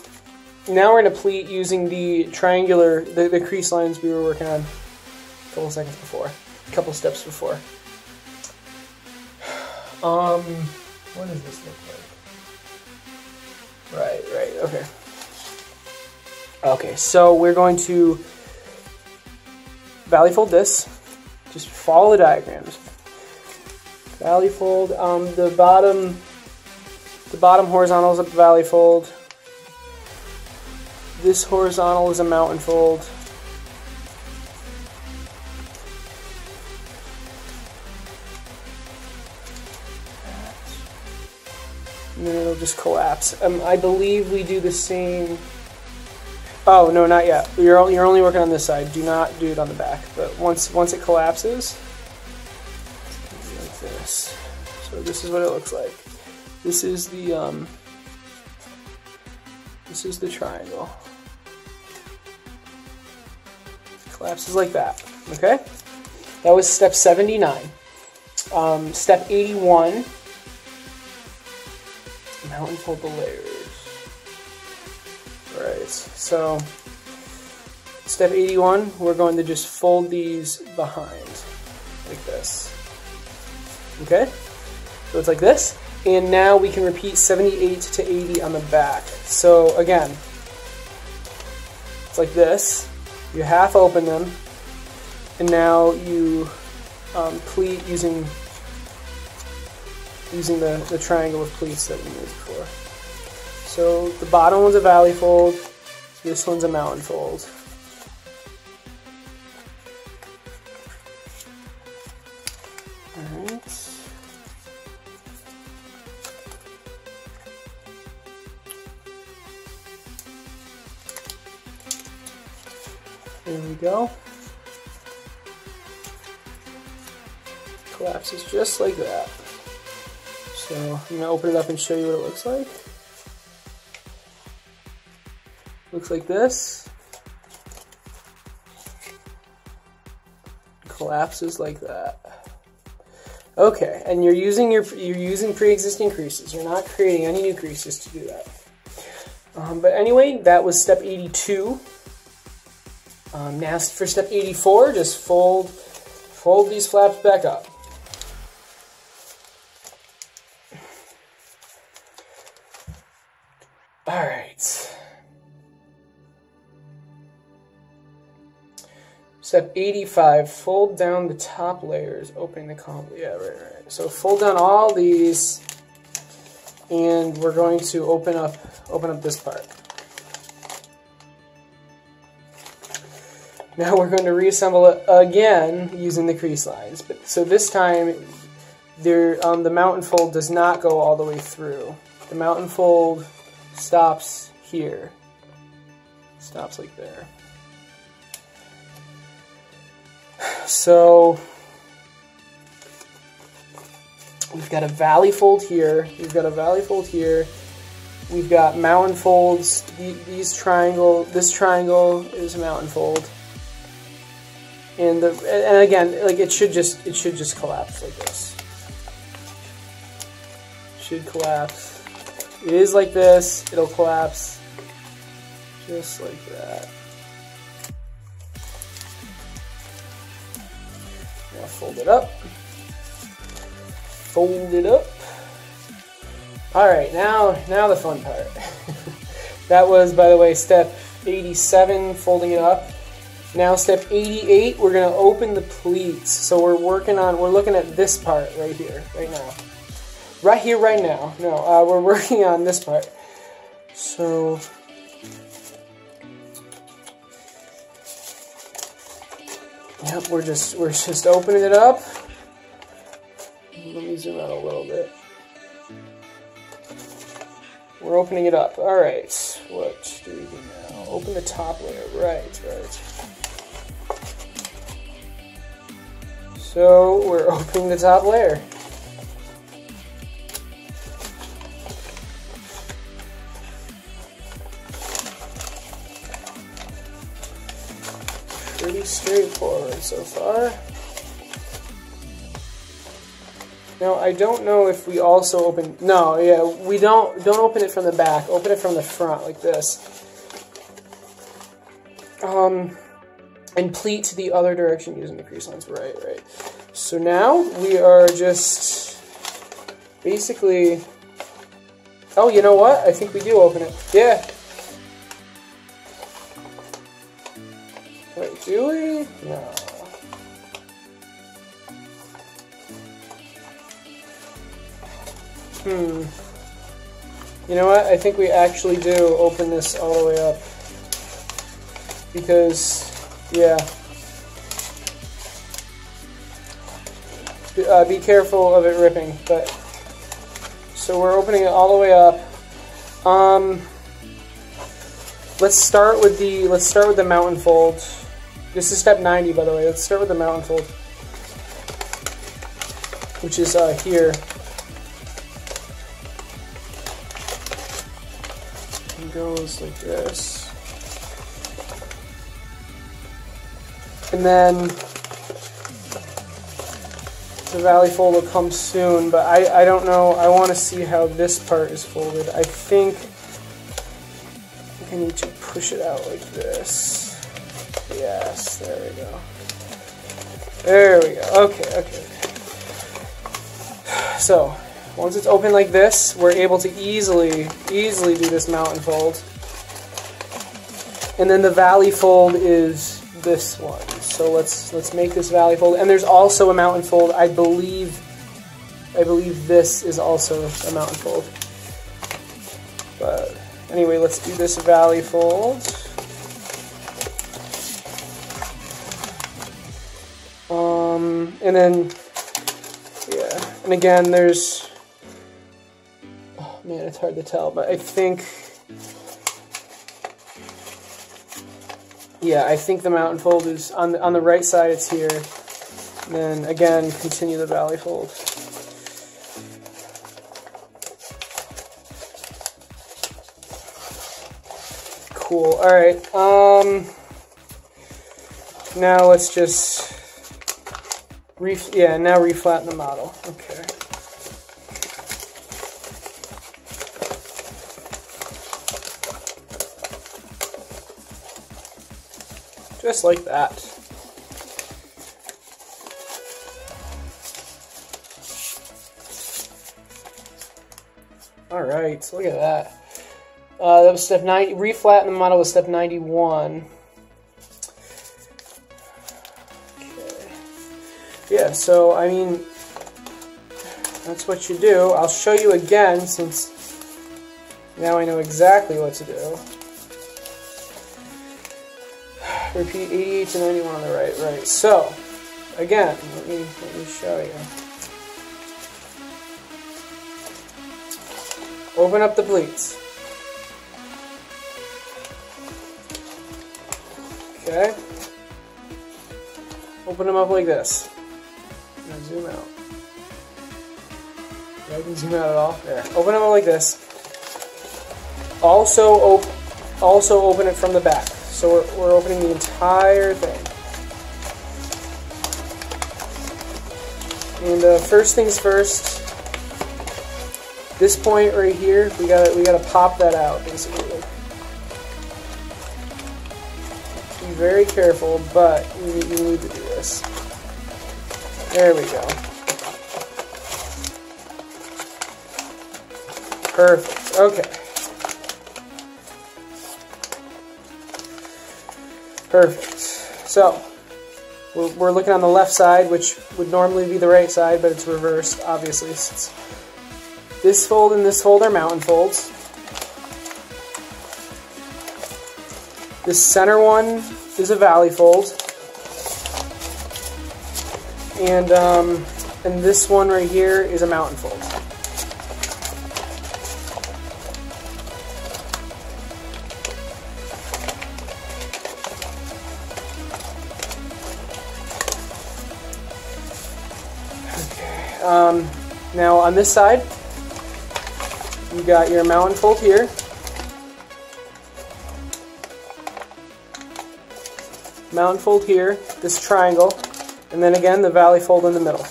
now we're going to pleat using the triangular, the crease lines we were working on a couple seconds before, a couple steps before. What does this look like? Right, okay. Okay, so we're going to valley fold this. Just follow the diagrams. Valley fold. The bottom horizontal is a valley fold. This horizontal is a mountain fold. And then it'll just collapse. I believe we do the same. Oh no, not yet. You're only working on this side. Do not do it on the back. But once it collapses, it's like this. So this is what it looks like. This is the triangle. Collapses like that. Okay. That was step 79. Step 81. Mountain fold the layers. Alright, so step 81, we're going to just fold these behind, like this. Okay? So it's like this. And now we can repeat 78 to 80 on the back. So again, it's like this. You half open them, and now you pleat using the triangle of pleats that we made before. So the bottom one's a valley fold, this one's a mountain fold. Alright. There we go. Collapses just like that. So I'm going to open it up and show you what it looks like. Looks like this. Collapses like that. Okay, and you're using pre-existing creases. You're not creating any new creases to do that. But anyway, that was step 82. Now for step 84, just fold these flaps back up. All right. Step 85, fold down the top layers, opening the combo. Yeah, right. So fold down all these, and we're going to open up this part. Now we're going to reassemble it again using the crease lines. But so this time, the mountain fold does not go all the way through. The mountain fold stops here. Stops like there. So we've got a valley fold here. We've got a valley fold here. We've got mountain folds. This triangle is a mountain fold. And again, like it should just collapse like this. It should collapse. It is like this. It'll collapse just like that. Now fold it up. Fold it up. All right, now the fun part. That was, by the way, step 87, folding it up. Now step 88, we're gonna open the pleats. So we're looking at this part right here, right now. Right here, right now. No, we're working on this part. So yep, we're just opening it up. Let me zoom out a little bit. We're opening it up. All right, what do we do now? Open the top layer. Right. So we're opening the top layer. Pretty straightforward so far. Now I don't know if we also open. No, yeah, we don't open it from the back. Open it from the front like this. And pleat to the other direction using the crease lines. Right. So now we are just basically. Oh, you know what? I think we do open it. Yeah. Wait, do we? No. You know what? I think we actually do open this all the way up. Because, yeah. Be careful of it ripping. But so we're opening it all the way up. Let's start with the mountain fold. This is step 90, by the way. Let's start with the mountain fold, which is here. It goes like this. And then the valley fold will come soon, but I don't know. I want to see how this part is folded. I think I need to push it out like this. Yes, there we go. There we go. Okay. So, once it's open like this, we're able to easily do this mountain fold. And then the valley fold is this one. So let's make this valley fold. And there's also a mountain fold. I believe this is also a mountain fold. But anyway, let's do this valley fold. And then, yeah, and again, there's, oh man, it's hard to tell, but I think, yeah, I think the mountain fold is on the right side. It's here. And then again, continue the valley fold. Cool. All right. Now let's just now reflatten the model. Okay. Just like that. All right, so look at that. That was step 90. Reflatten the model was step 91. Okay. Yeah, so I mean, that's what you do. I'll show you again since now I know exactly what to do. Repeat 88 to 91 on the right. So, again, let me show you. Open up the pleats. Okay. Open them up like this. Now zoom out. Yeah, I can zoom out at all. There. Open them up like this. Also open it from the back. So we're opening the entire thing. And first things first. This point right here, we gotta pop that out basically. Be very careful, but you need to do this. There we go. Perfect. Okay. Perfect. So, we're looking on the left side, which would normally be the right side, but it's reversed, obviously. Since this fold and this fold are mountain folds. This center one is a valley fold. And this one right here is a mountain fold. Now on this side, you got your mountain fold here, mountain fold here, this triangle, and then again the valley fold in the middle.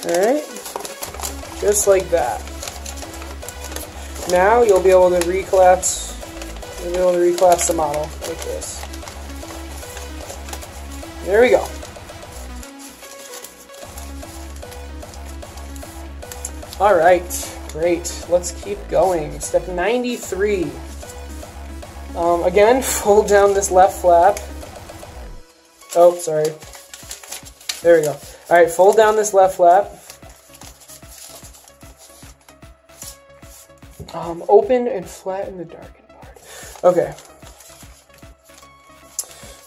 Alright, just like that. Now you'll be able to recollapse the model like this. There we go. Alright, great. Let's keep going. Step 93. Again, fold down this left flap. Oh, sorry. There we go. Alright, fold down this left flap. Open and flatten the darkened part. Okay.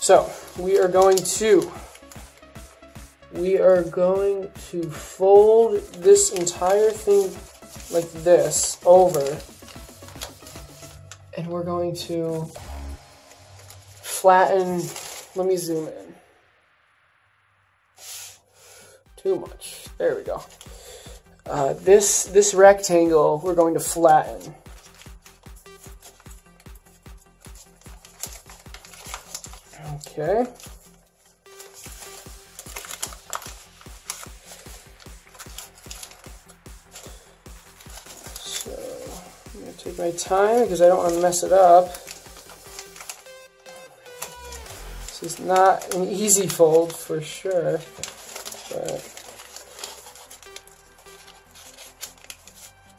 So, we are going to fold this entire thing like this over, and we're going to flatten. Let me zoom in. Too much. There we go. This rectangle we're going to flatten. Okay. So I'm going to take my time because I don't want to mess it up. This is not an easy fold for sure, but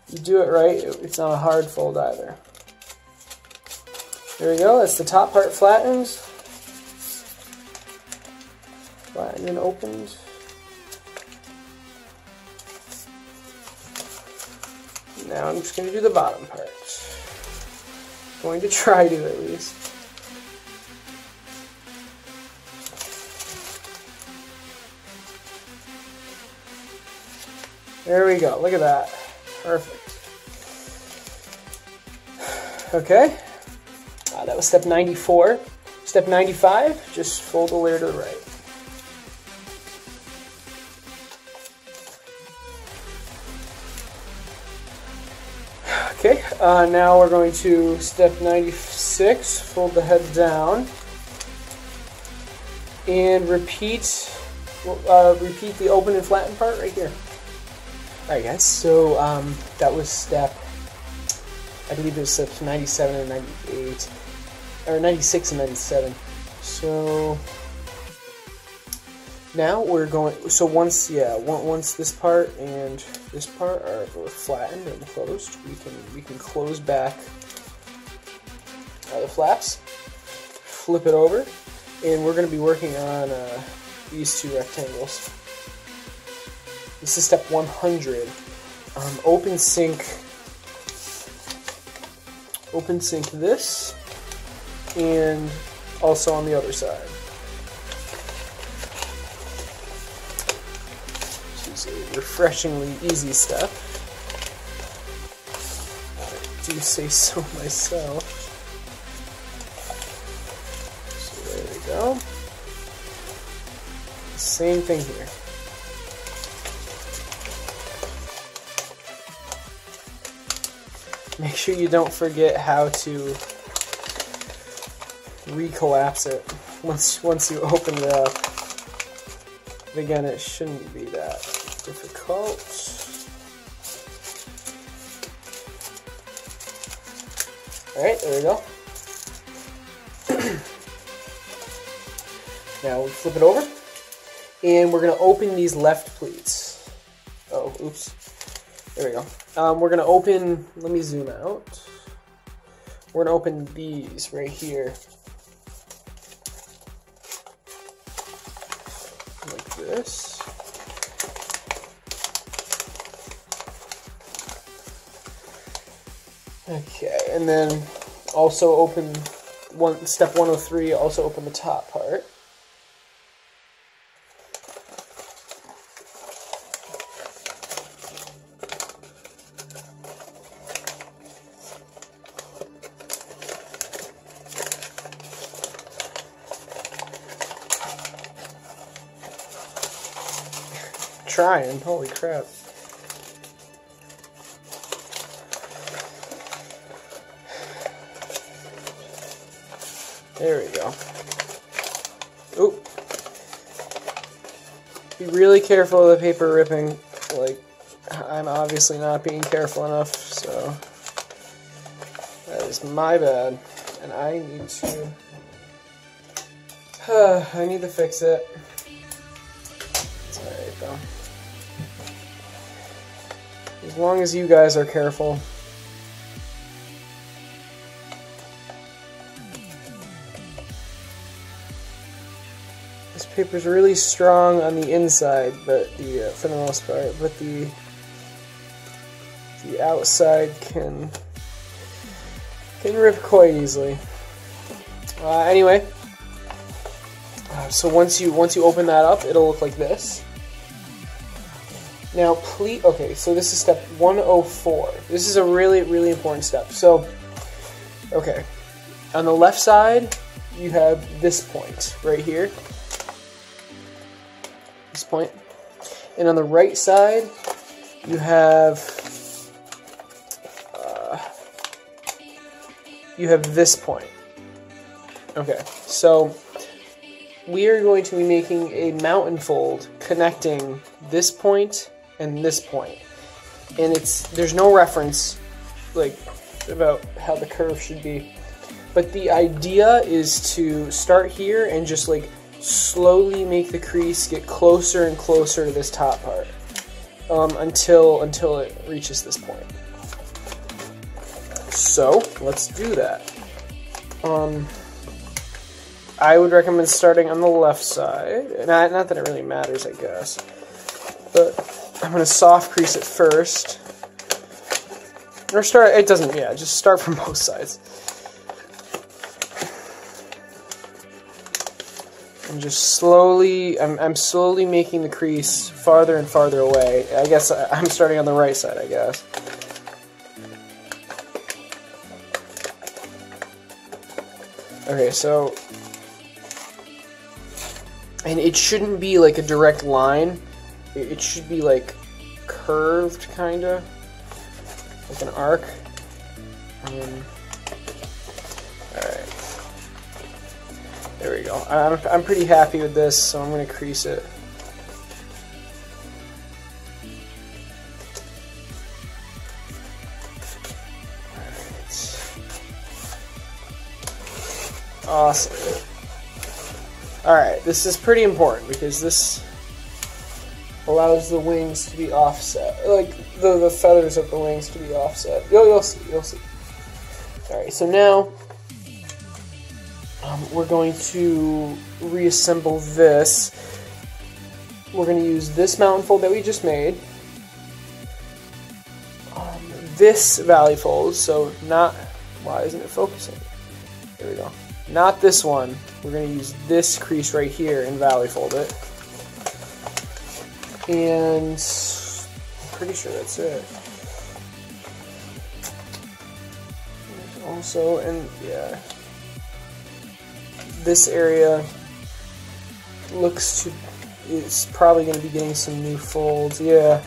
you do it right, it's not a hard fold either. There we go, that's the top part flattened. Flattened and opened. Now I'm just going to do the bottom part. Going to try to at least. There we go, look at that. Perfect. Okay, that was step 94. Step 95, just fold the layer to the right. Okay, now we're going to step 96, fold the head down, and repeat the open and flatten part right here. Alright guys, so that was step I believe it was 97 and 98, or 96 and 97. So now we're going. So once this part and this part are both flattened and closed, we can close back the flaps, flip it over, and we're going to be working on these two rectangles. This is step 100. Open sync this, and also on the other side. This is a refreshingly easy step. I do say so myself. So there we go. Same thing here. Make sure you don't forget how to recollapse it once you open it up. But again, it shouldn't be that difficult. Alright, there we go. Now we flip it over, and we're going to open these left pleats. Oh, oops. There we go. We're going to open, let me zoom out. We're going to open these right here. Like this. Okay, and then also open step 103, also open the top part. Trying, holy crap. There we go. Oop. Be really careful of the paper ripping. Like, I'm obviously not being careful enough, so that is my bad. And I need to fix it. It's alright though. As long as you guys are careful. This paper's really strong on the inside, but for the most part, but the outside can rip quite easily. Anyway, so once you open that up, it'll look like this. Now, okay, so this is step 104. This is a really, really important step. So, okay, on the left side, you have this point right here. This point. And on the right side, you have this point. Okay, so we are going to be making a mountain fold connecting this point and this point, and there's no reference like about how the curve should be, but the idea is to start here and just like slowly make the crease get closer and closer to this top part until it reaches this point. So let's do that. I would recommend starting on the left side. Not that it really matters, I guess, but I'm going to soft crease it first. Or start, it doesn't, yeah, just start from both sides. And just slowly, I'm slowly making the crease farther and farther away. I guess I'm starting on the right side, I guess. Okay, so, and it shouldn't be like a direct line. It should be like curved, kinda, like an arc. Alright. There we go. I'm pretty happy with this, so I'm going to crease it. Awesome. Alright, this is pretty important because this allows the wings to be offset. Like, the feathers of the wings to be offset. You'll see, you'll see. Alright, so now we're going to reassemble this. We're going to use this mountain fold that we just made. This valley fold, so not... Why isn't it focusing? There we go. Not this one. We're going to use this crease right here and valley fold it. And I'm pretty sure that's it. Also, and yeah, this area looks to, it's probably going to be getting some new folds. Yeah.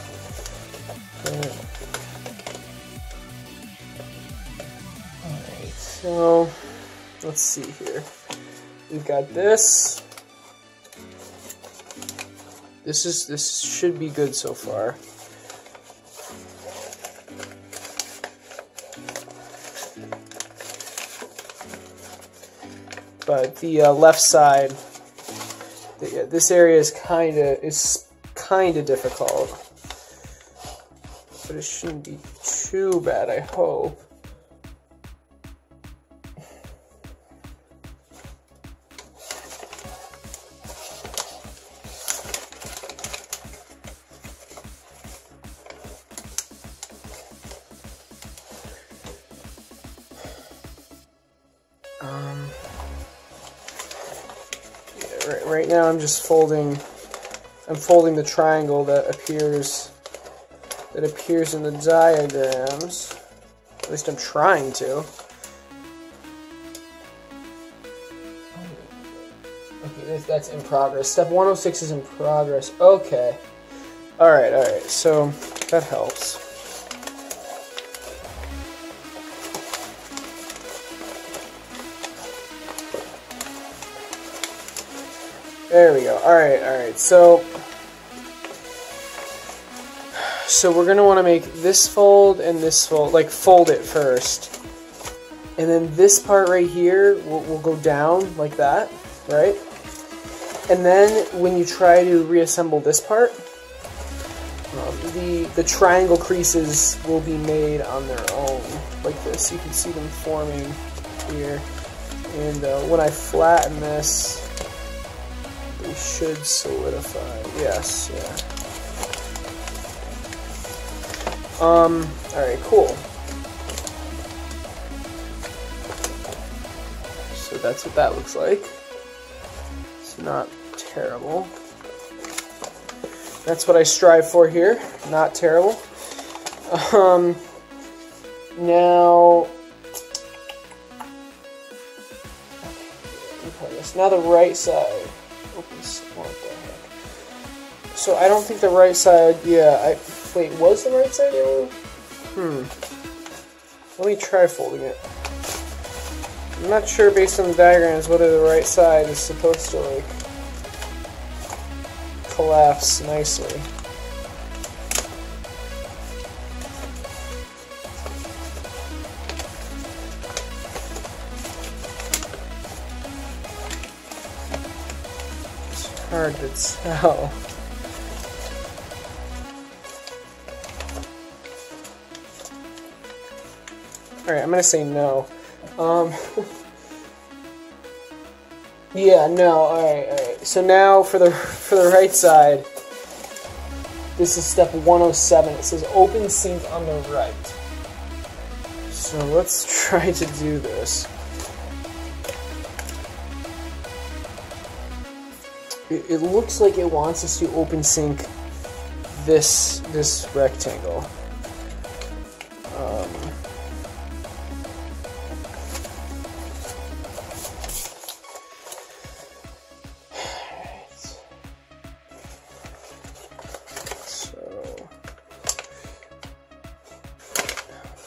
Alright, so let's see here. We've got this. This should be good so far. But the left side, this area is kinda difficult, but it shouldn't be too bad, I hope. Right now I'm just folding the triangle that appears in the diagrams. At least I'm trying to. Okay, that's in progress. Step 106 is in progress. Okay. Alright, so that helps. There we go. Alright. So we're going to want to make this fold and this fold, like fold it first. And then this part right here will go down like that, right? And then when you try to reassemble this part, the triangle creases will be made on their own, like this. You can see them forming here. And when I flatten this, they should solidify. Yes, yeah. Alright, cool. So that's what that looks like. It's not terrible. That's what I strive for here. Not terrible. Now the right side. What the heck? So I don't think the right side, wait, was the right side wrong? Let me try folding it. I'm not sure based on the diagrams whether the right side is supposed to like collapse nicely. Hard to tell. Alright, I'm gonna say no. Yeah, no, alright. So now for the right side, this is step 107. It says open sink on the right. So let's try to do this. It looks like it wants us to open sink this rectangle.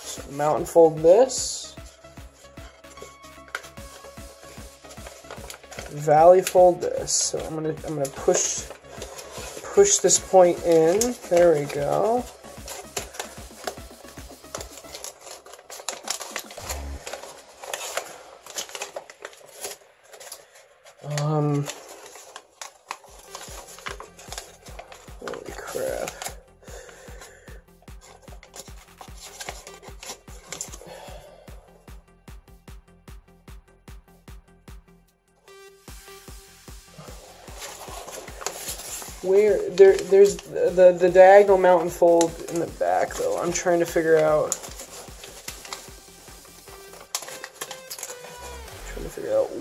So mountain fold this. Valley fold this. So I'm gonna push this point in. There we go. Holy crap. Where there's the diagonal mountain fold in the back though. I'm trying to figure out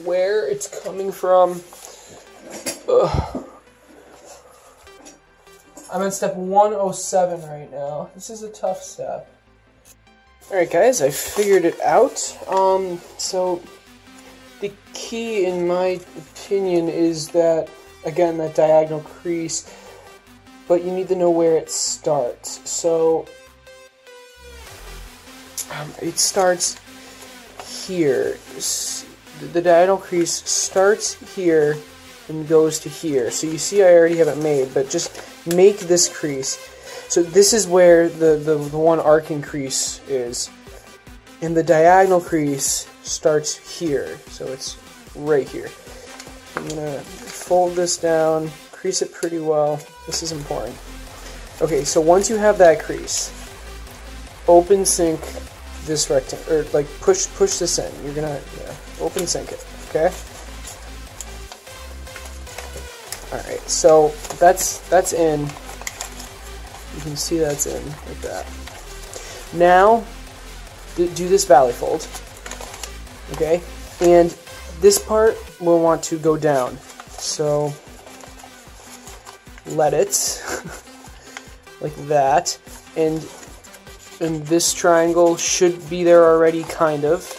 where it's coming from. Ugh. I'm at step 107 right now. This is a tough step. Alright guys, I figured it out. So the key in my opinion is that, again, that diagonal crease, but you need to know where it starts. So it starts here. The diagonal crease starts here and goes to here. So you see I already have it made, but just make this crease. So this is where the one arcing crease is. And the diagonal crease starts here. So it's right here. I'm going to fold this down, crease it pretty well. This is important. Okay, so once you have that crease, open sync this rectangle, or like push this in. You're gonna open sync it, okay? Alright, so that's in. You can see that's in like that. Now do this valley fold. Okay? And this part we'll want to go down. So let it like that, and this triangle should be there already, kind of.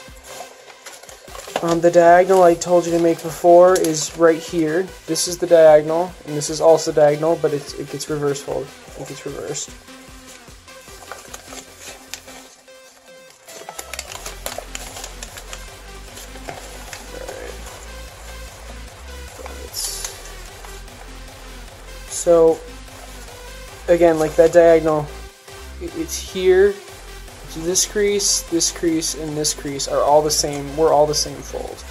The diagonal I told you to make before is right here. This is the diagonal, and this is also diagonal, but it gets reverse fold. It gets reversed. So, again, like that diagonal, it's here, so this crease, and this crease are all the same, we're all the same fold.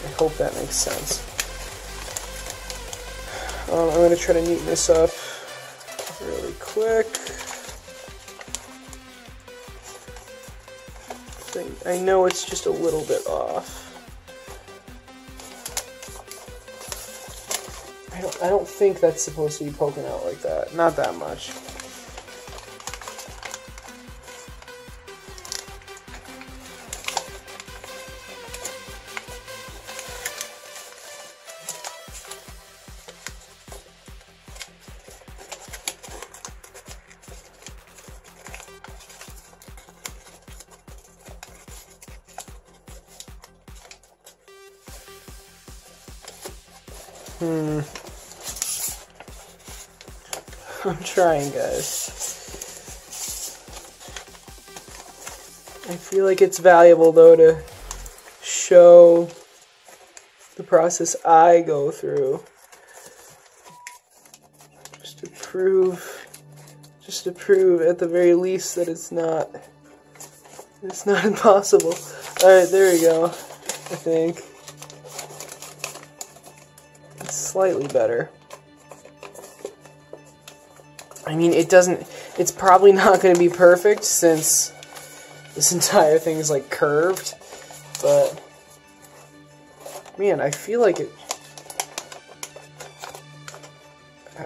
I hope that makes sense. I'm going to try to neaten this up really quick. I know it's just a little bit off. I don't think that's supposed to be poking out like that. Not that much. I'm trying, guys. I feel like it's valuable, though, to show the process I go through. Just to prove at the very least that it's not impossible. Alright, there we go. I think. It's slightly better. I mean, it's probably not going to be perfect since this entire thing is like curved, but man, I feel like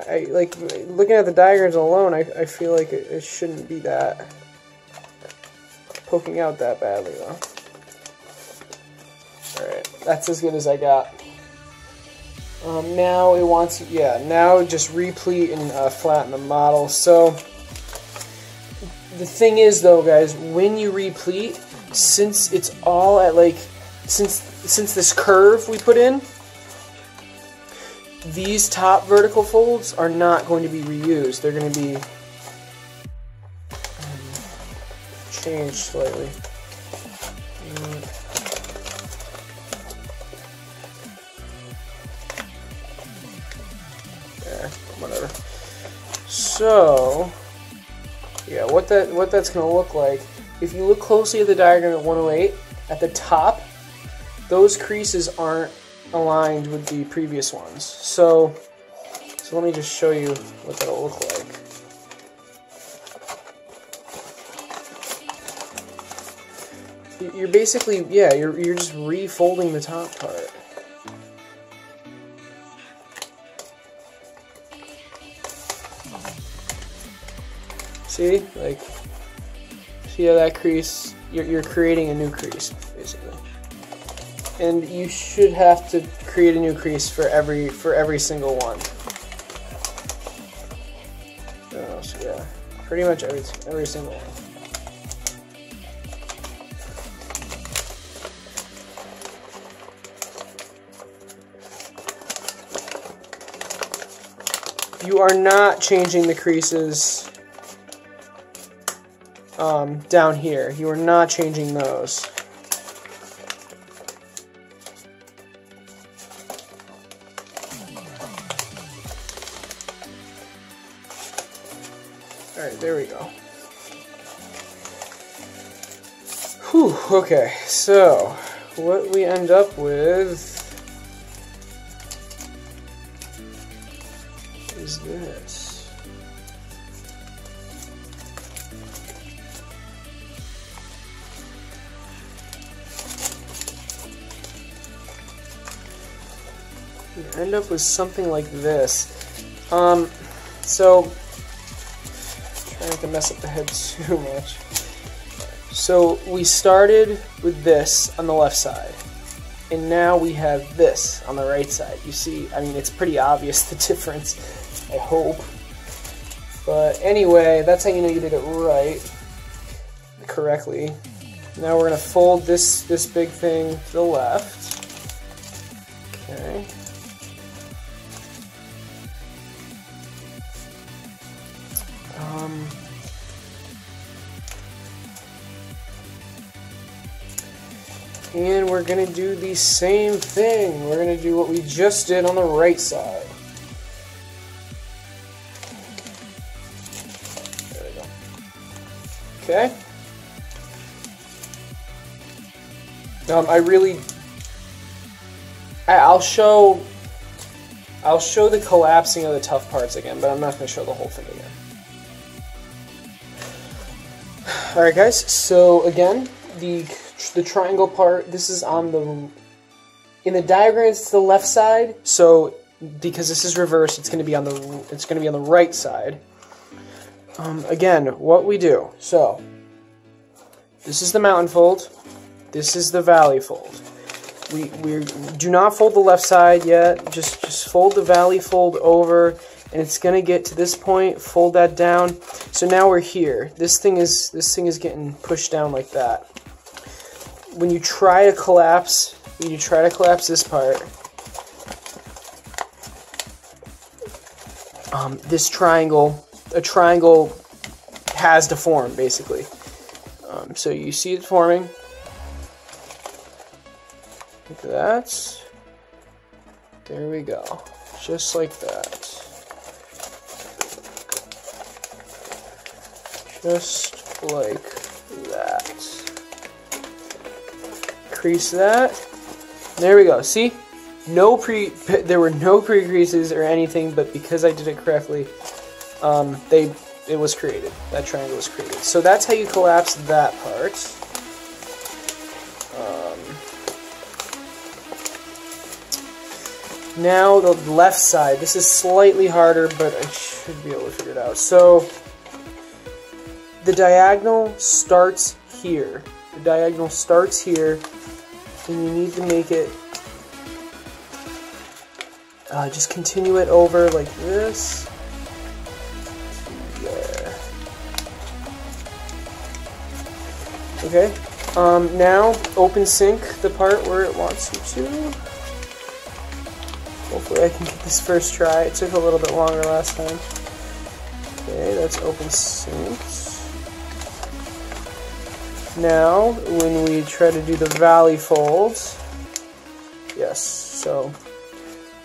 I like looking at the diagrams alone, I feel like it shouldn't be that poking out that badly though. Alright, that's as good as I got. Now it wants, now just replete and flatten the model. So the thing is though, guys, when you replete, since it's all at like, since this curve we put in, these top vertical folds are not going to be reused. They're going to be changed slightly. Whatever. So, yeah, what that's going to look like, if you look closely at the diagram at 108, at the top, those creases aren't aligned with the previous ones. So let me just show you what that'll look like. You're basically, yeah, you're just refolding the top part. See, like, see how that crease? You're creating a new crease, basically. And you should have to create a new crease for every single one. So yeah, pretty much every single one. You are not changing the creases down here. You are not changing those. Alright, there we go. Whew, okay, so what we end up with is this. We end up with something like this. So trying not to mess up the head too much. So we started with this on the left side, and now we have this on the right side. You see, I mean, it's pretty obvious the difference, I hope. But anyway, that's how you know you did it right, correctly. Now we're going to fold this big thing to the left. Okay. And we're going to do the same thing. We're going to do what we just did on the right side. There we go. Okay. I'll show the collapsing of the tough parts again, but I'm not going to show the whole thing again. Alright guys, so again, the triangle part, this is on in the diagram it's the left side, so because this is reversed, it's going to be on the right side. Again, what we do, so this is the mountain fold, this is the valley fold. We do not fold the left side yet, just fold the valley fold over, and it's gonna get to this point, fold that down. So now we're here. This thing is getting pushed down like that. When you try to collapse this part, this triangle, a triangle has to form basically. So you see it forming. Like that. There we go. Just like that. Just like that. Crease that. There we go. See? There were no pre-creases or anything, but because I did it correctly, it was created. That triangle was created. So that's how you collapse that part. Now the left side. This is slightly harder, but I should be able to figure it out. So the diagonal starts here. The diagonal starts here, and you need to make it, just continue it over like this. There. Okay. Now open sync the part where it wants you to. Hopefully I can get this first try. It took a little bit longer last time. Okay, that's open synced. Now, when we try to do the valley folds, yes, so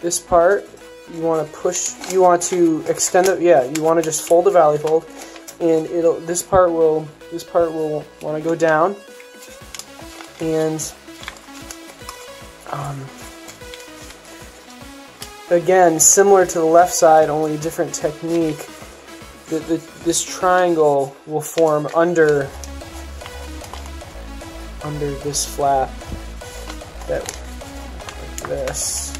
this part, you want to push, you want to extend it, yeah, you want to just fold the valley fold, and this part will want to go down, and again, similar to the left side, only a different technique. This triangle will form under this flap, like this.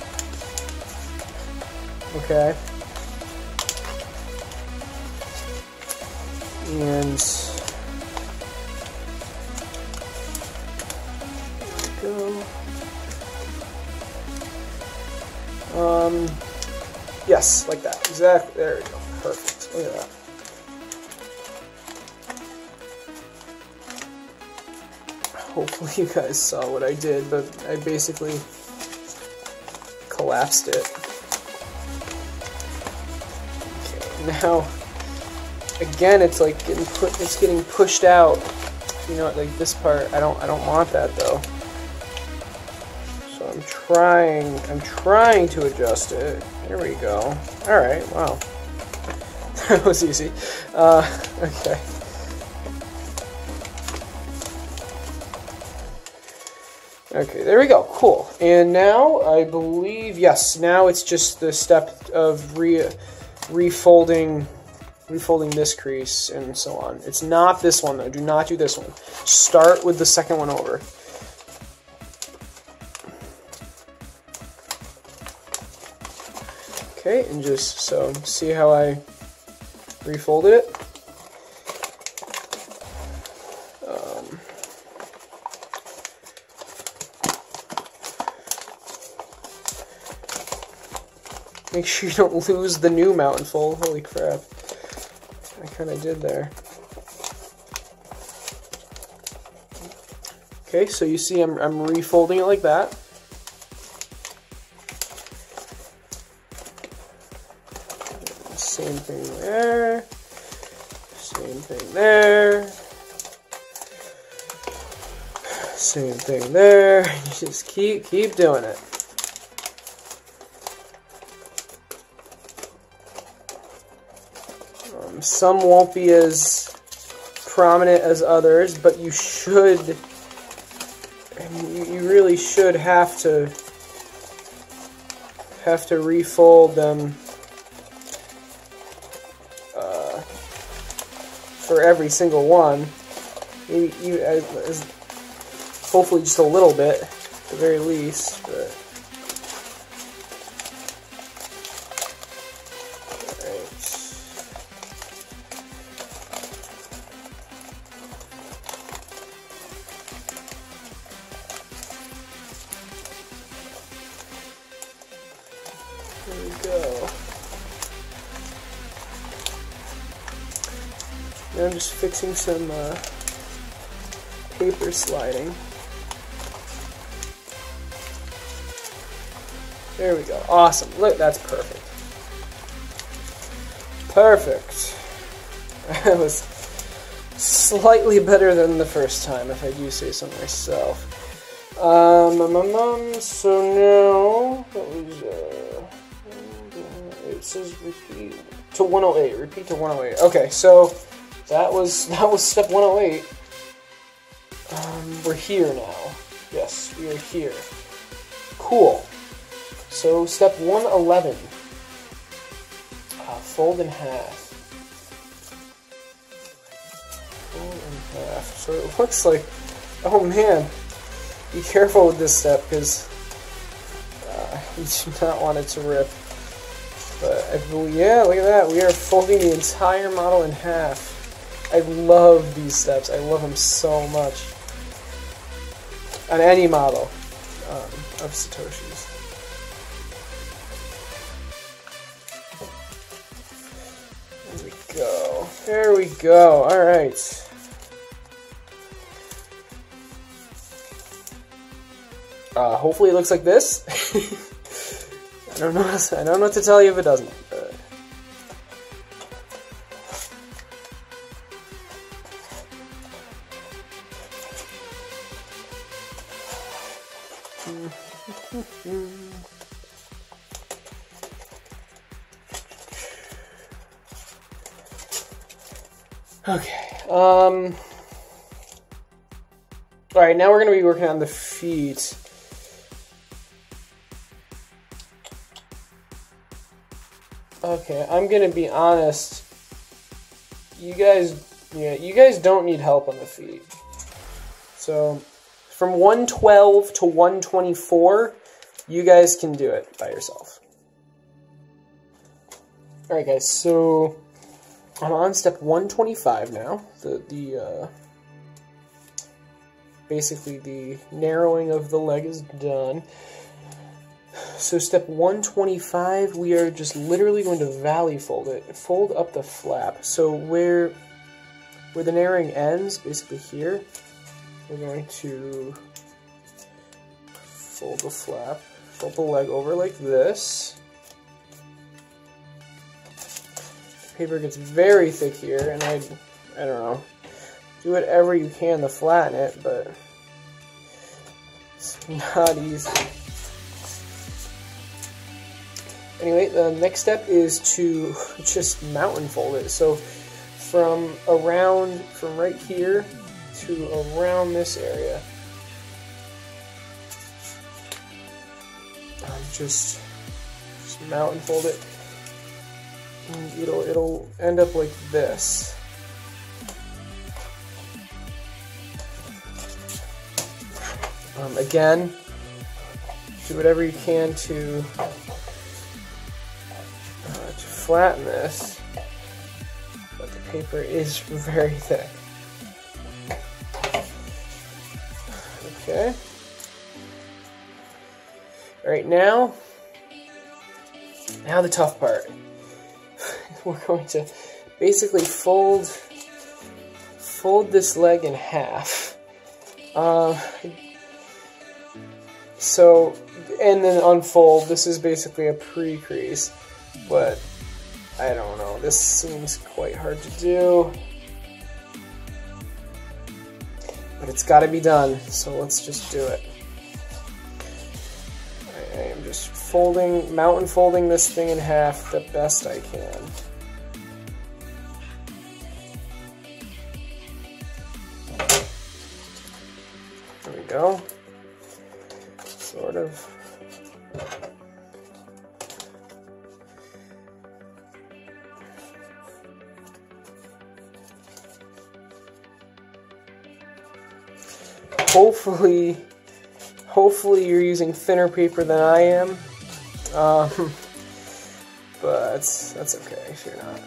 Okay. And go. Yes, like that. Exactly. There we go. Perfect. Look at that. Hopefully you guys saw what I did, but I basically collapsed it. Okay, now, again, it's like getting pushed out. You know, like this part, I don't want that though. So I'm trying to adjust it. There we go. All right, wow, that was easy. Okay. Okay, there we go. Cool. And now I believe, yes, now it's just the step of refolding this crease and so on. It's not this one though. Do not do this one. Start with the second one over. Okay, and just so see how I refolded it. Make sure you don't lose the new mountain fold. Holy crap. I kind of did there. Okay, so you see I'm refolding it like that. Same thing there. Same thing there. Same thing there. You just keep doing it. Some won't be as prominent as others, but you should, you really should have to refold them for every single one. Maybe hopefully just a little bit, at the very least. But there we go. Now I'm just fixing some paper sliding. There we go. Awesome. Look, that's perfect. Perfect. That was slightly better than the first time, if I do say so myself. So now, what was, it says repeat to 108. Repeat to 108. Okay, so that was step 108. We're here now. Yes, we are here. Cool. So step 111. Fold in half. Fold in half. So it looks like, oh man, be careful with this step because you do not want it to rip. But I believe, yeah, look at that. We are folding the entire model in half. I love these steps. I love them so much. On any model of Satoshi's. There we go. There we go. All right. Hopefully it looks like this. I don't know what to tell you if it doesn't. Okay. All right, now we're going to be working on the feet. Okay, I'm gonna be honest. You guys don't need help on the feet. So, from 112 to 124, you guys can do it by yourself. Alright guys, so I'm on step 125 now. Basically the narrowing of the leg is done. So step 125, we are just literally going to valley fold it. Fold up the flap. So where the narrowing ends, basically here, we're going to fold the flap, fold the leg over like this. Paper gets very thick here, and I don't know, do whatever you can to flatten it, but it's not easy. Anyway, the next step is to just mountain fold it. So from right here to around this area. Just mountain fold it. And it'll end up like this. Again, do whatever you can to flatten this, but the paper is very thick. Okay. All right, now the tough part. We're going to basically fold this leg in half. So, and then unfold. This is basically a pre-crease, but I don't know. This seems quite hard to do, but it's got to be done. So let's just do it. I am just mountain folding this thing in half the best I can. There we go. Sort of. Hopefully you're using thinner paper than I am, but that's okay if you're not.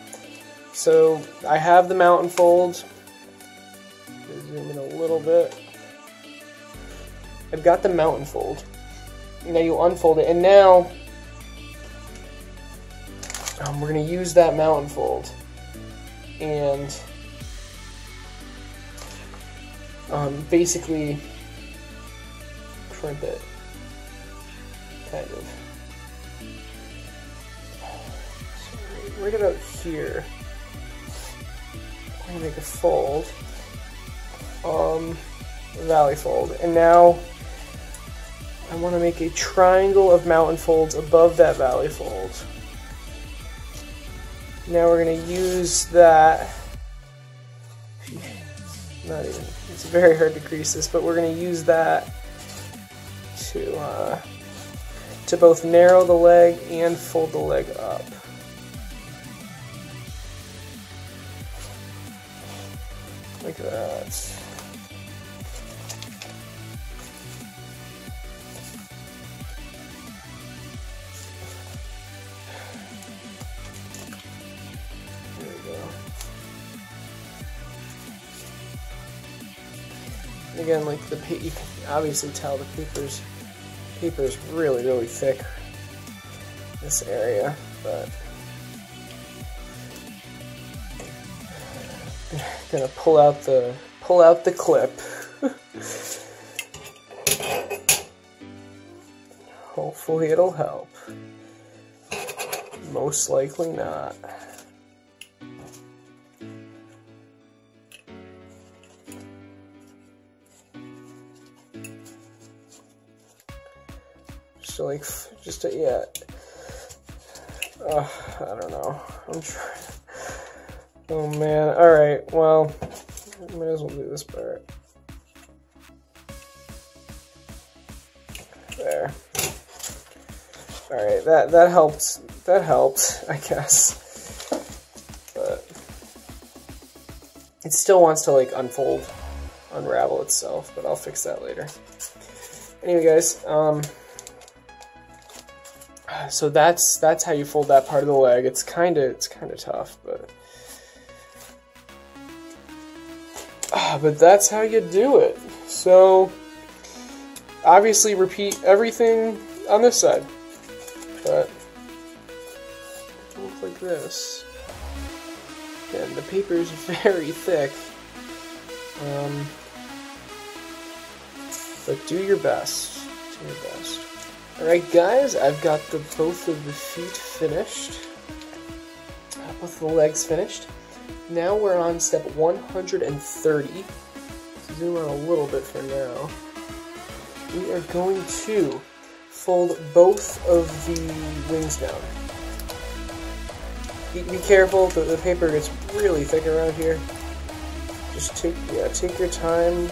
So I have the mountain fold. Zoom in a little bit. I've got the mountain fold. Now you unfold it, and now we're going to use that mountain fold and basically crimp it, kind of. So right about here, I'm going to make a fold, valley fold, and now I want to make a triangle of mountain folds above that valley fold. Now we're going to use that. It's very hard to crease this, but we're going to use that to both narrow the leg and fold the leg up. Like that. There we go. And again, like you can obviously tell the paper is really, really thick in this area, but I'm gonna pull out the clip. Hopefully it'll help. Most likely not. So yeah. I don't know. I'm trying. Oh man. All right. Well, I might as well do this part. There. All right. That helps that helped, I guess. But it still wants to like unravel itself, but I'll fix that later. Anyway, guys, so that's how you fold that part of the leg. It's kind of tough, but that's how you do it. So obviously repeat everything on this side, but it looks like this. Again, the paper is very thick, but do your best. Do your best. Alright guys, I've got both of the feet finished. Both of the legs finished. Now we're on step 130. Zoom out a little bit for now. We are going to fold both of the wings down. Be careful, the paper gets really thick around here. Just take your time.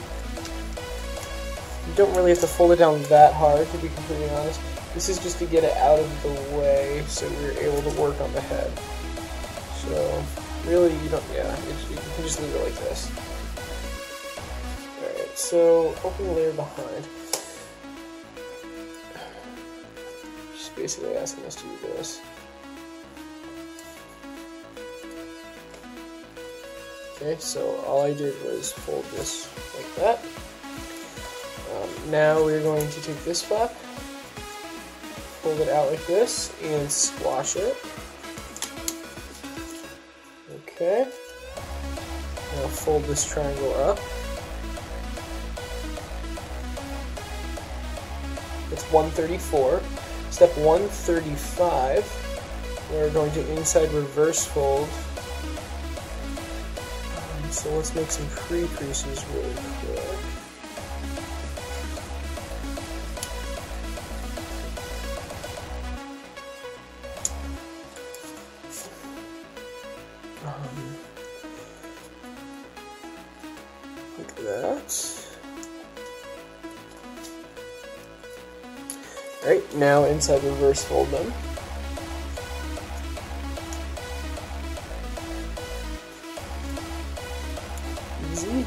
You don't really have to fold it down that hard, to be completely honest. This is just to get it out of the way so we're able to work on the head. So, really, you can just leave it like this. Alright, so open the layer behind. Just basically asking us to do this. Okay, so all I did was fold this like that. Now we're going to take this flap, fold it out like this, and squash it. Okay. Now fold this triangle up. It's 134. Step 135, we're going to inside reverse fold. So let's make some pre-creases really quick. Like that. Alright, now inside reverse fold them. Easy.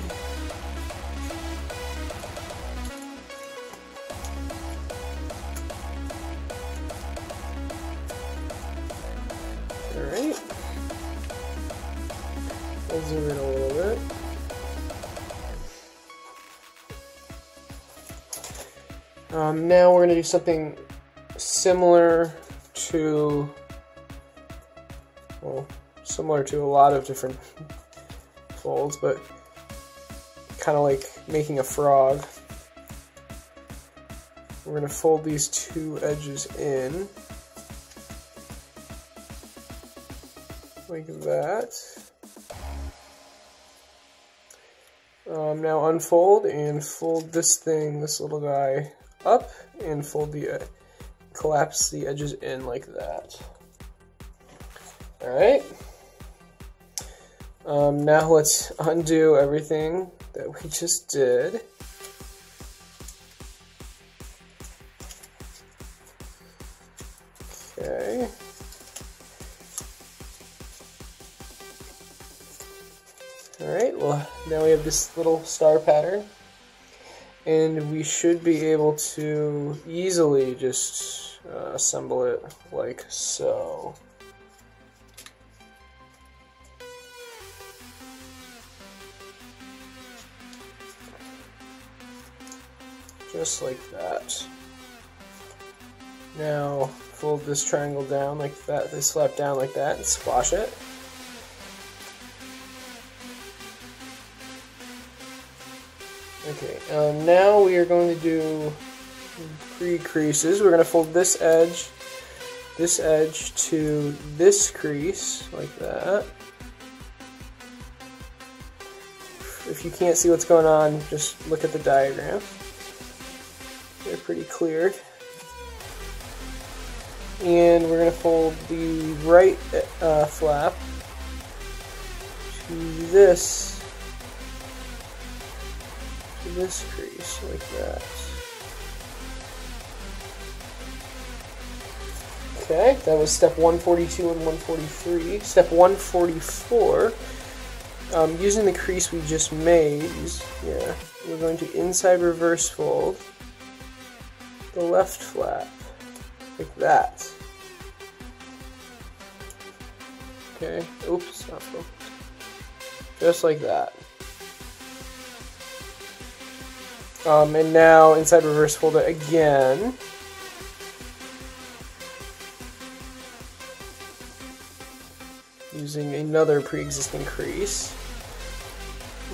Alright. I'll zoom in a little bit. Now we're going to do something similar to a lot of different folds, but kind of like making a frog. We're going to fold these two edges in like that. Now unfold and fold this little guy up, and collapse the edges in like that. Alright. Now let's undo everything that we just did. Okay. Alright, well, now we have this little star pattern, and we should be able to easily just assemble it like so. Just like that. Now fold this triangle down like that, this flap down like that, and squash it. Okay, now we are going to do pre-creases. We're going to fold this edge to this crease, like that. If you can't see what's going on, just look at the diagram. They're pretty clear. And we're going to fold the right flap to this crease, like that. Okay, that was step 142 and 143. Step 144, using the crease we just made, we're going to inside reverse fold the left flap, like that. Okay, oops, not focused. Just like that. And now inside reverse fold it again. Using another pre-existing crease.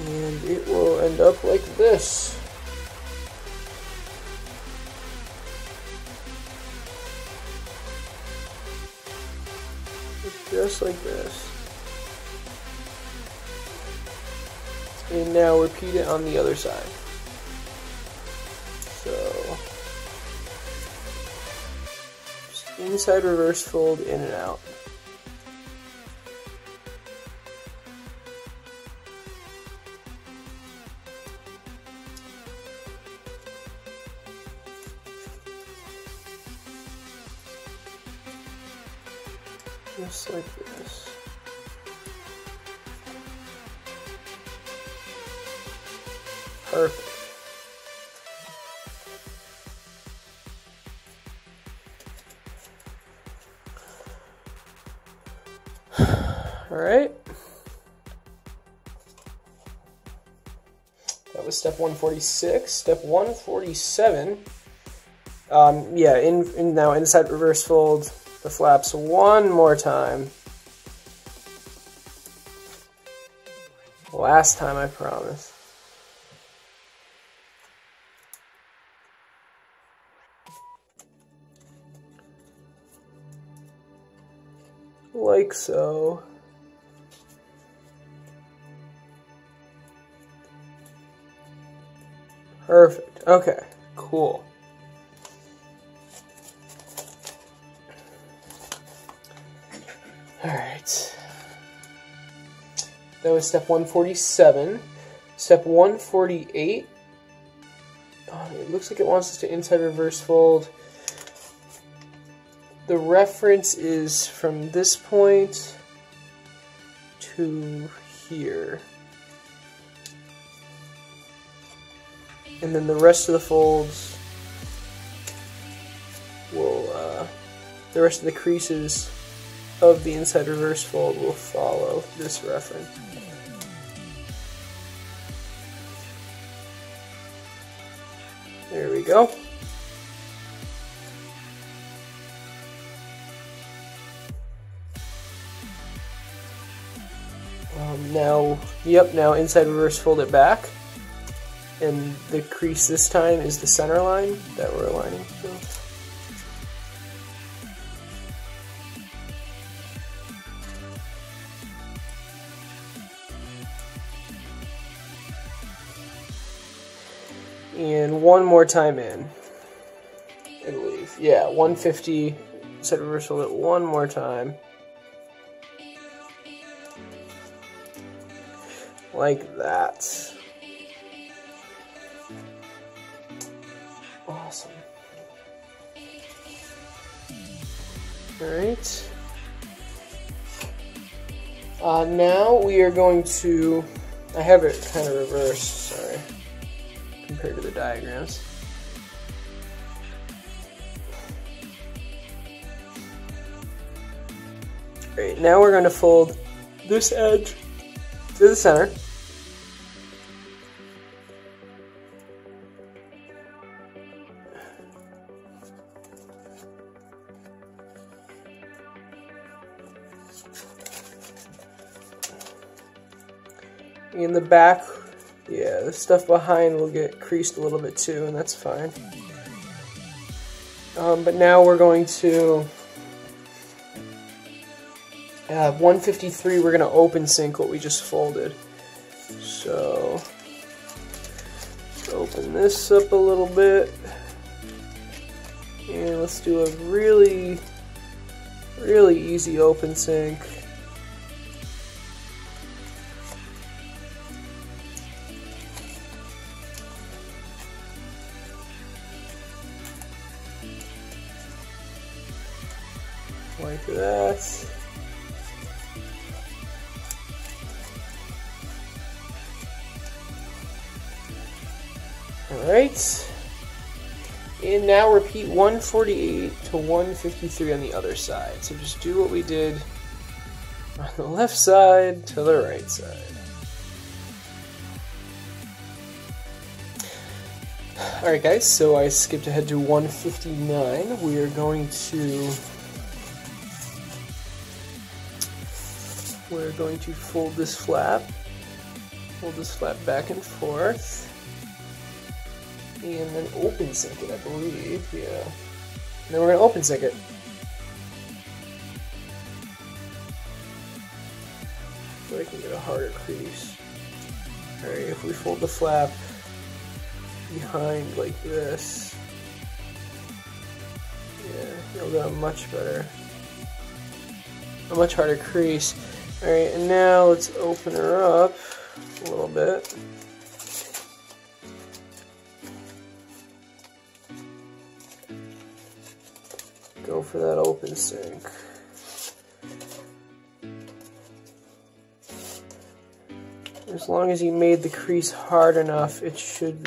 And it will end up like this. Just like this. And now repeat it on the other side. So, just inside reverse fold, in and out. Just like this. Perfect. All right. That was step 146. Step 147. Now inside reverse fold the flaps one more time. Last time, I promise. Like so. Perfect. Okay, cool. Alright. That was step 147. Step 148. It looks like it wants us to inside reverse fold. The reference is from this point to here. And then the rest of the folds will, the rest of the creases of the inside reverse fold will follow this reference. There we go. Now inside reverse fold it back. And the crease this time is the center line that we're aligning to. And one more time in, I believe. Yeah, 150, inside reverse fold it one more time. Like that. Awesome. Alright. Now we are going to, I have it kind of reversed, sorry, compared to the diagrams. Alright, now we're going to fold this edge to the center. In the back, yeah, the stuff behind will get creased a little bit too, and that's fine. But now we're going to 153, we're going to open sync what we just folded. So, let's open this up a little bit. And let's do a really, really easy open sync. like that. Alright. And now repeat 148 to 153 on the other side. So just do what we did on the left side to the right side. Alright guys, so I skipped ahead to 159. We are going to fold this flap. Fold this flap back and forth. And then open sync it, I believe. Yeah. And then we're going to open sync it. So I can get a harder crease. Alright, if we fold the flap behind like this, yeah, you'll get a much harder crease. Alright, and now let's open her up a little bit. Go for that open sync. As long as you made the crease hard enough, it shouldn't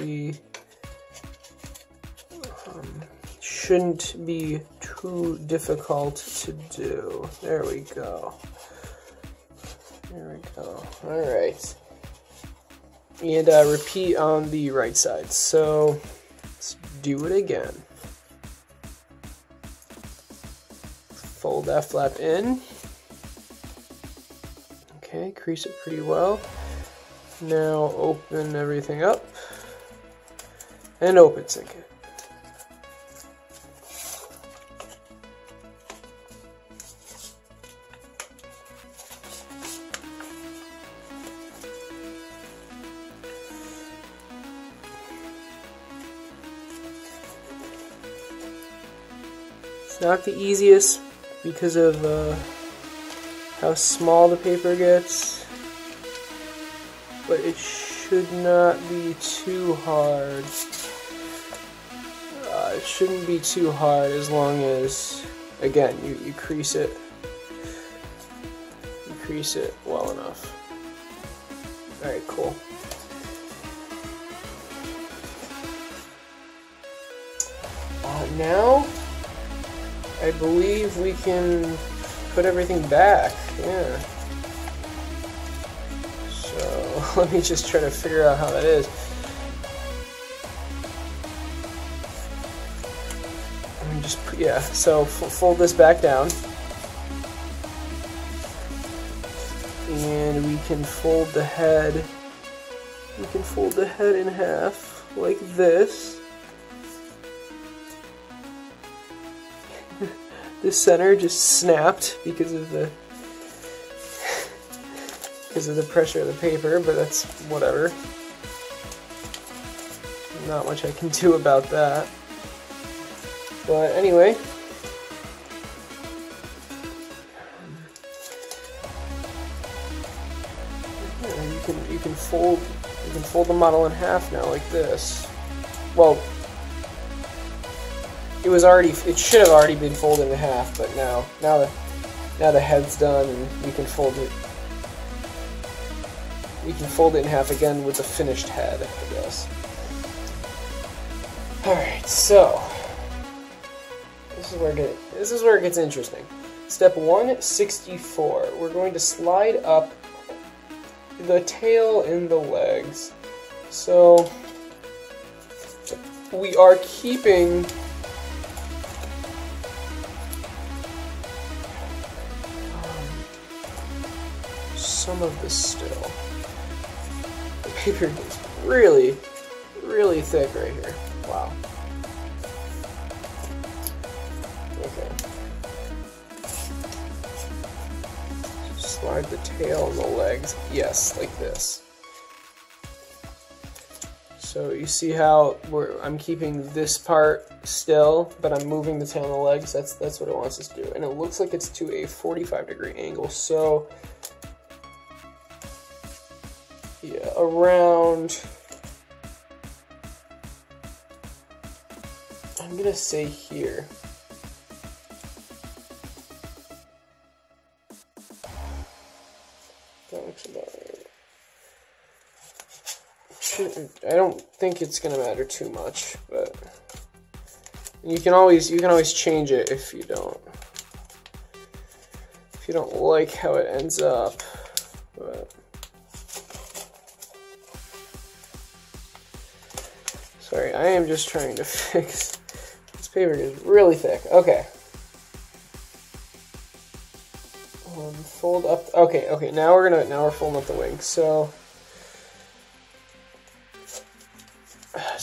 be too difficult to do. There we go. There we go. Alright. And repeat on the right side. So let's do it again. Fold that flap in. Okay, crease it pretty well. Now open everything up and open sync it. It's not the easiest because of how small the paper gets, but it should not be too hard. It shouldn't be too hard as long as, again, you crease it. You crease it well enough. Alright, cool. Now, I believe we can put everything back. Yeah. So let me just try to figure out how that is. Let me just put, yeah. So fold this back down, and we can fold the head. We can fold the head in half like this. The center just snapped because of the pressure of the paper, but that's whatever. Not much I can do about that. But anyway, you can fold the model in half now like this. Well, it should have already been folded in half, but now the head's done, and we can fold it. We can fold it in half again with the finished head, I guess. All right, so this is where it gets interesting. Step 164. We're going to slide up the tail and the legs. So we are keeping some of this still. The paper is really, really thick right here. Wow. Okay. Slide the tail and the legs. Yes, like this. So you see how I'm keeping this part still, but I'm moving the tail and the legs. That's what it wants us to do. And it looks like it's to a 45-degree angle. So yeah, around, I'm gonna say here. Talks about it. I don't think it's gonna matter too much, but you can always change it if you don't like how it ends up. But sorry, I am just trying to fix this paper is really thick. Okay. Fold up. Okay. Now we're folding up the wing. So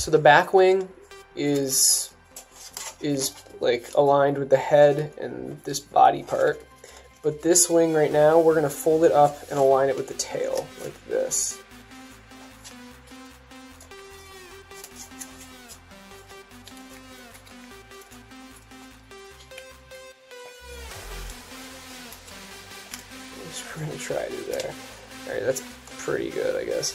the back wing is like aligned with the head and this body part. But this wing right now, we're gonna fold it up and align it with the tail like this. We're gonna try to do there. Alright, that's pretty good, I guess.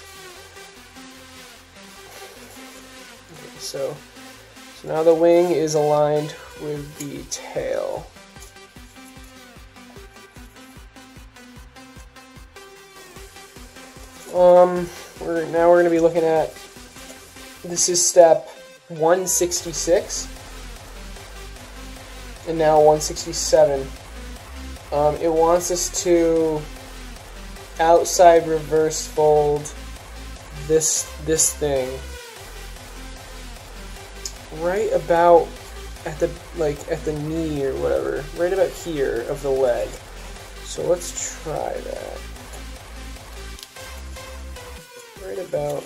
Okay, so now the wing is aligned with the tail. Now we're gonna be looking at, this is step 166, and now 167. It wants us to outside reverse fold this thing right about at the knee or whatever, right about here of the leg. So let's try that. Right about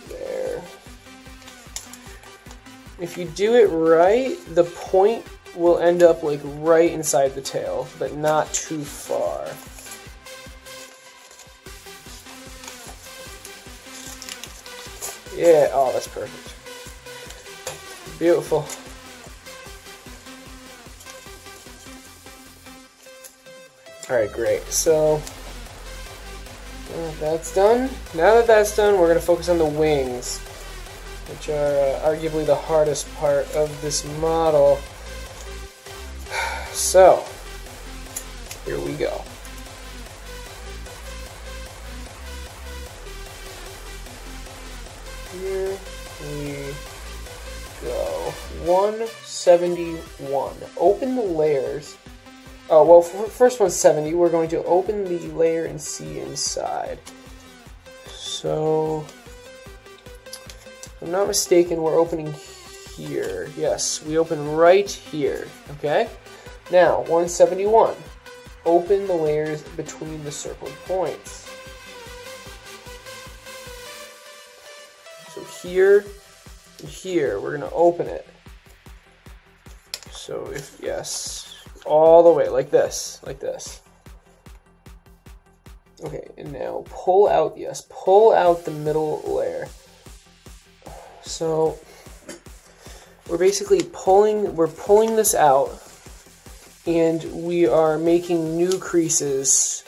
there. If you do it right, the point will end up like right inside the tail, but not too far. Yeah, oh, that's perfect. Beautiful. Alright, great. So, that's done. Now that that's done, we're going to focus on the wings, which are arguably the hardest part of this model. So, here we go. Here we go. 171. Open the layers. Oh, well, first 170, we're going to open the layer and see inside. So, if I'm not mistaken, we're opening here. Yes, we open right here, okay? Now, 171. Open the layers between the circled points. So here and here, we're going to open it. So if, yes, all the way, like this, like this. Okay, and now pull out, yes, pull out the middle layer. So we're basically pulling this out, and we are making new creases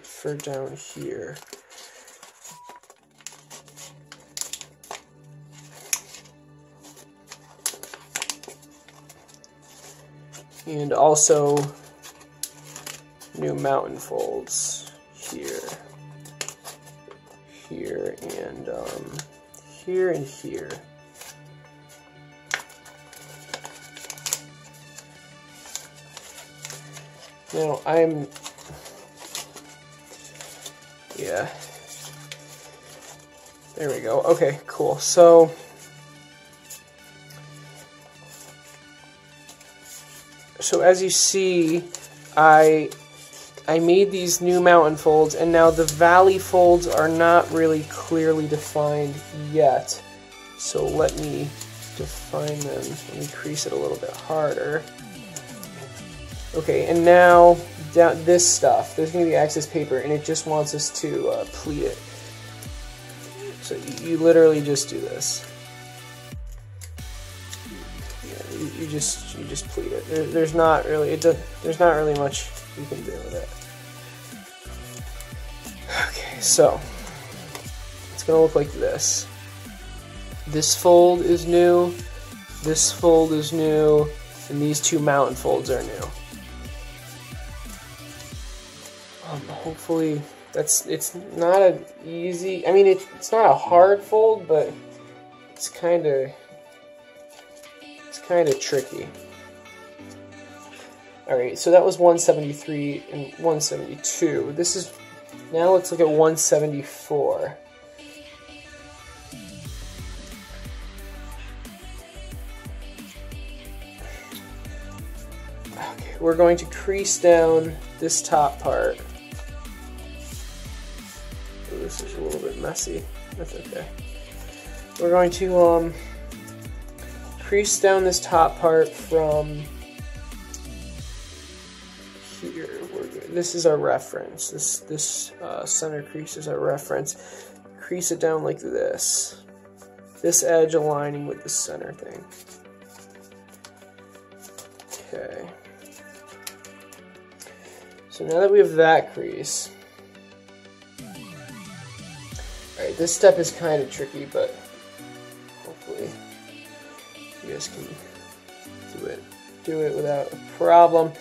for down here. And also new mountain folds here, here, and here and here. Now yeah, there we go. Okay, cool. So as you see, I made these new mountain folds, and now the valley folds are not really clearly defined yet. So let me define them. Let me crease it a little bit harder. Okay, and now down this stuff, there's going to be excess paper, and it just wants us to pleat it. So you literally just do this. You just pleat it. There's not really there's not really much you can do with it. Okay, so it's gonna look like this. This fold is new, this fold is new, and these two mountain folds are new. hopefully it's not an easy, I mean it's not a hard fold, but it's kind of tricky. Alright, so that was 173 and 172. This is, now let's look at 174. Okay, we're going to crease down this top part. Oh, this is a little bit messy. That's okay. We're going to crease down this top part from here. This is our reference. This center crease is our reference. Crease it down like this. This edge aligning with the center thing. Okay. So now that we have that crease, alright, this step is kind of tricky, but hopefully you guys can do it without a problem.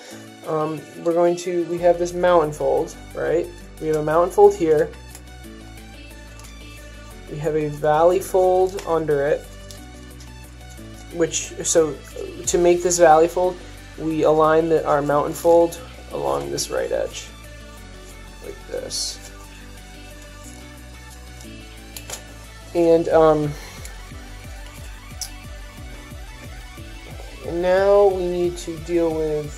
We have this mountain fold, right? We have a mountain fold here. We have a valley fold under it, so to make this valley fold, we align our mountain fold along this right edge, like this. And now we need to deal with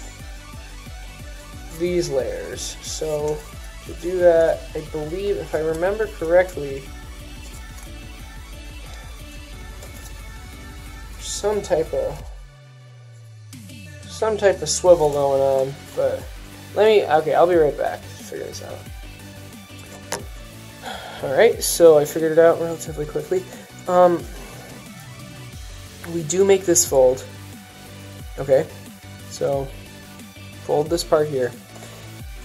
these layers. So to do that, I believe, if I remember correctly, some type of swivel going on, but I'll be right back to figure this out. Alright, so I figured it out relatively quickly. We do make this fold. Okay, so fold this part here.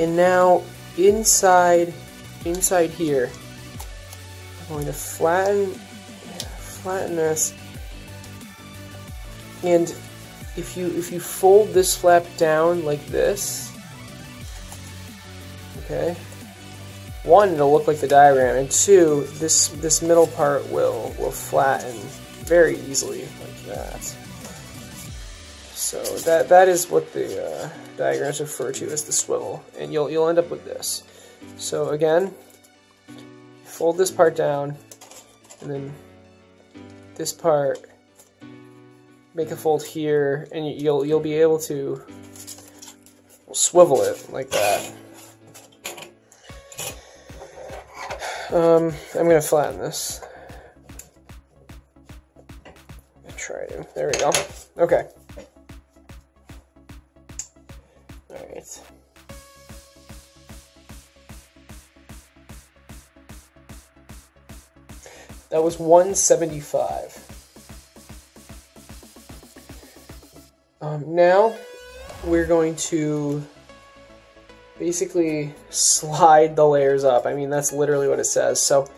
And now inside here, I'm going to flatten this. And if you fold this flap down like this, okay, one, it'll look like the diagram, and two, this middle part will flatten very easily like that. So that is what the diagrams refer to as the swivel, and you'll end up with this. So again, fold this part down, and then this part, make a fold here, and you'll be able to swivel it like that. I'm gonna flatten this. Try to. There we go. Okay. Alright. That was 175. Now we're going to basically slide the layers up. I mean, that's literally what it says. So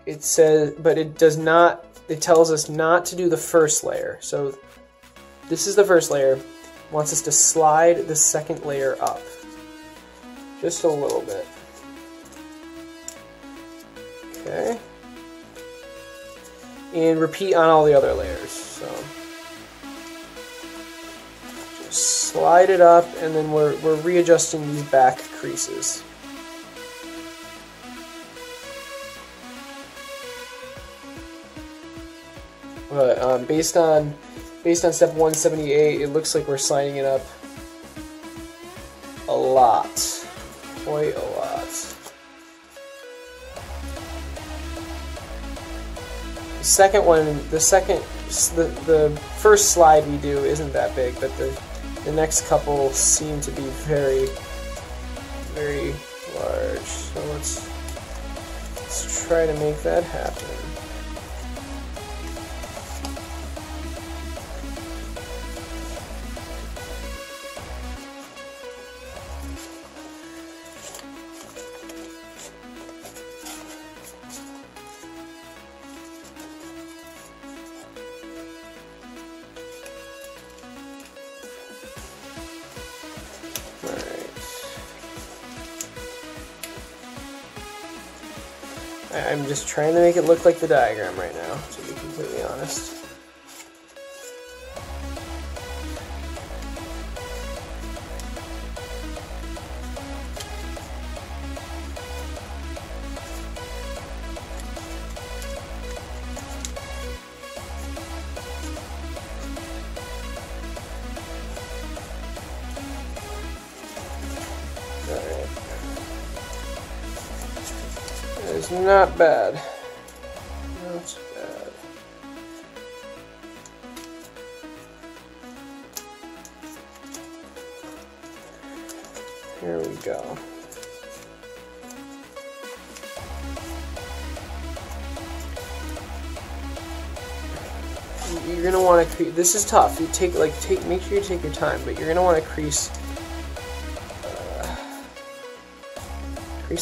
it says, but it does not, it tells us not to do the first layer. So this is the first layer. It wants us to slide the second layer up just a little bit. Okay. And repeat on all the other layers. So just slide it up, and then we're readjusting these back creases. But based on step 178, it looks like we're sliding it up a lot, quite a lot. The second one, the first slide we do isn't that big, but the next couple seem to be very, very large. So let's try to make that happen. I'm just trying to make it look like the diagram right now, to be completely honest. Alright. That is not bad. Not bad. Here we go. You're gonna want to crease. This is tough. You make sure you take your time, but you're gonna want to crease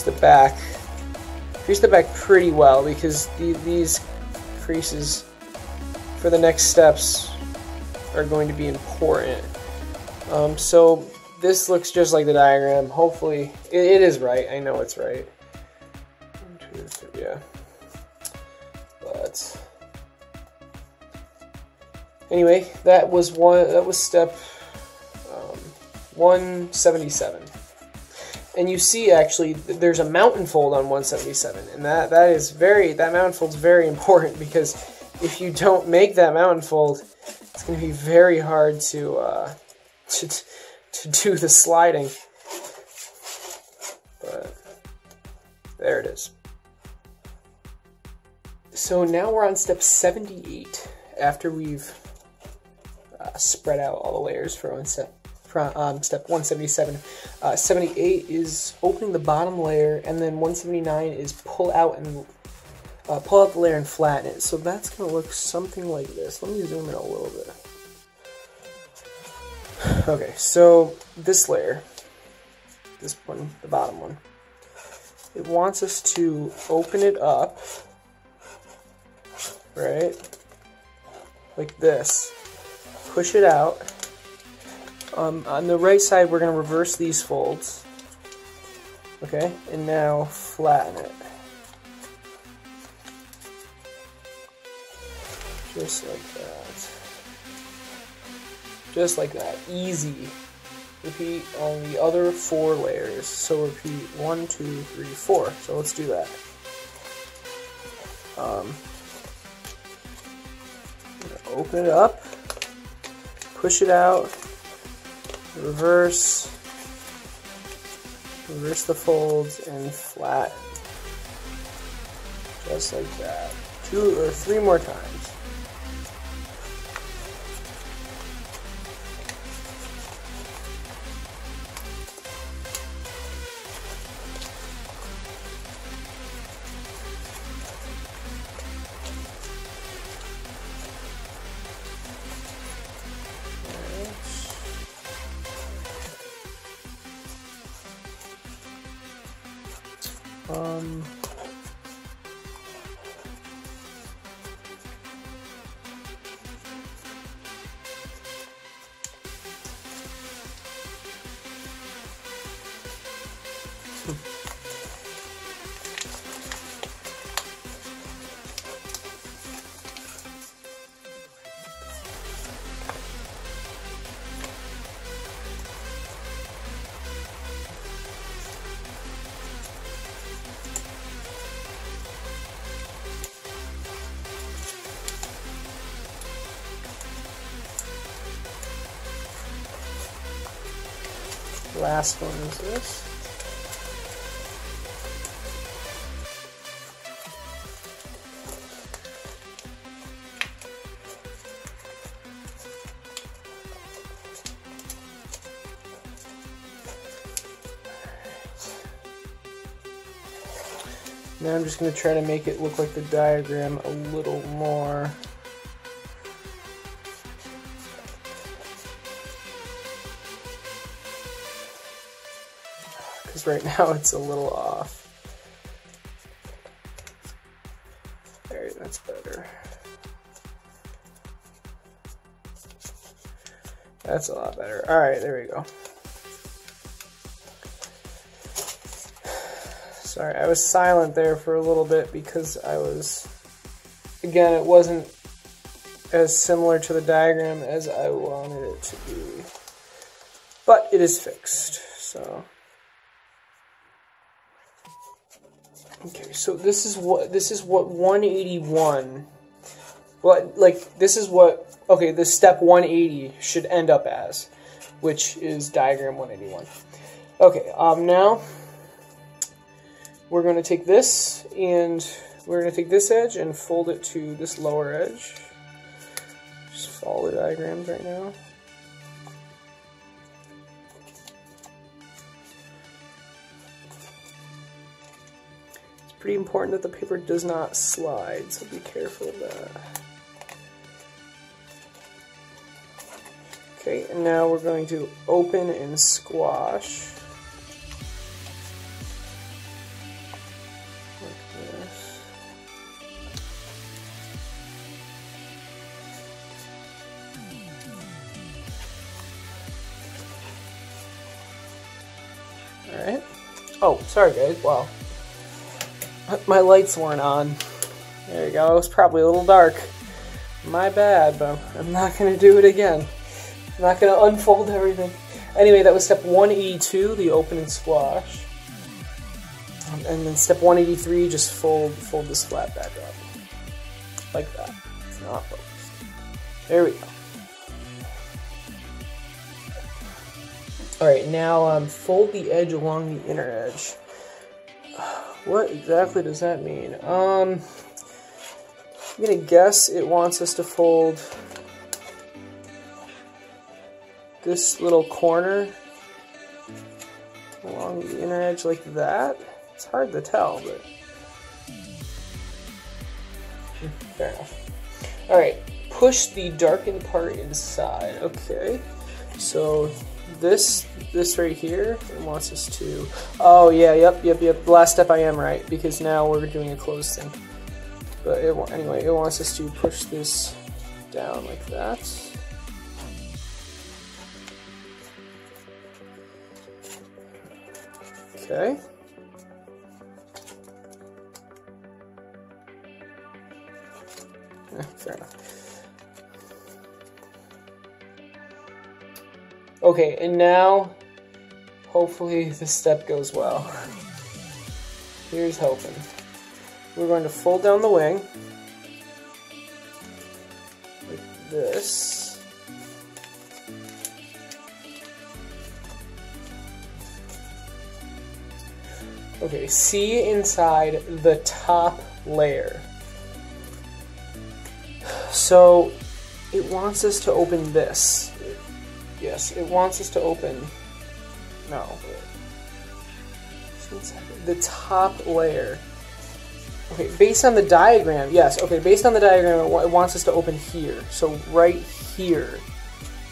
the back. Crease the back pretty well, because these creases for the next steps are going to be important. So this looks just like the diagram. Hopefully, it is right. I know it's right. 1, 2, 3, yeah. But anyway, that was step 177. And you see, actually, there's a mountain fold on 177, and that mountain fold's very important, because if you don't make that mountain fold, it's going to be very hard to do the sliding. But there it is. So now we're on step 78, after we've spread out all the layers for step 177. 78 is opening the bottom layer, and then 179 is pull out the layer and flatten it. So that's going to look something like this. Let me zoom in a little bit. Okay, so this layer, this one, the bottom one, it wants us to open it up, right, like this, push it out. On the right side, we're going to reverse these folds, okay, and now flatten it, just like that, just like that, easy. Repeat on the other 4 layers, so repeat 1, 2, 3, 4, so let's do that. Open it up, push it out, reverse the folds, and flatten, just like that, 2 or 3 more times. Last one is this. Now I'm just going to try to make it look like the diagram a little more. Because right now it's a little off. There, that's better. That's a lot better. Alright, there we go. So Sorry, I was silent there for a little bit because again, it wasn't as similar to the diagram as I wanted it to be. But it is fixed, so. Okay, so this is what 181, well, like, this is what, okay, this step 180 should end up as, which is diagram 181. Okay, now, we're going to take this, and we're going to take this edge and fold it to this lower edge. Just follow the diagrams right now. It's pretty important that the paper does not slide, so be careful of that. Okay, and now we're going to open and squash. Alright. Oh, sorry guys, wow. My lights weren't on. There you go, it was probably a little dark. My bad, but I'm not going to do it again. I'm not going to unfold everything. Anyway, that was step 182, the open and squash. And then step 183, just fold this flat back up. Like that. It's not focused. There we go. Alright, now fold the edge along the inner edge. What exactly does that mean? I'm gonna guess it wants us to fold this little corner along the inner edge like that. It's hard to tell, but fair enough. Alright, push the darkened part inside. Okay, so this right here, it wants us to, oh yeah, yep, the last step I am right, because now we're doing a closed thing. But anyway, it wants us to push this down like that. Okay. Fair enough. Okay, and now, hopefully this step goes well. Here's hoping. We're going to fold down the wing, like this. Okay, see inside the top layer. So, it wants us to open this. Yes, it wants us to open, no, the top layer. Okay, based on the diagram, yes, okay, based on the diagram, it wants us to open here. So right here,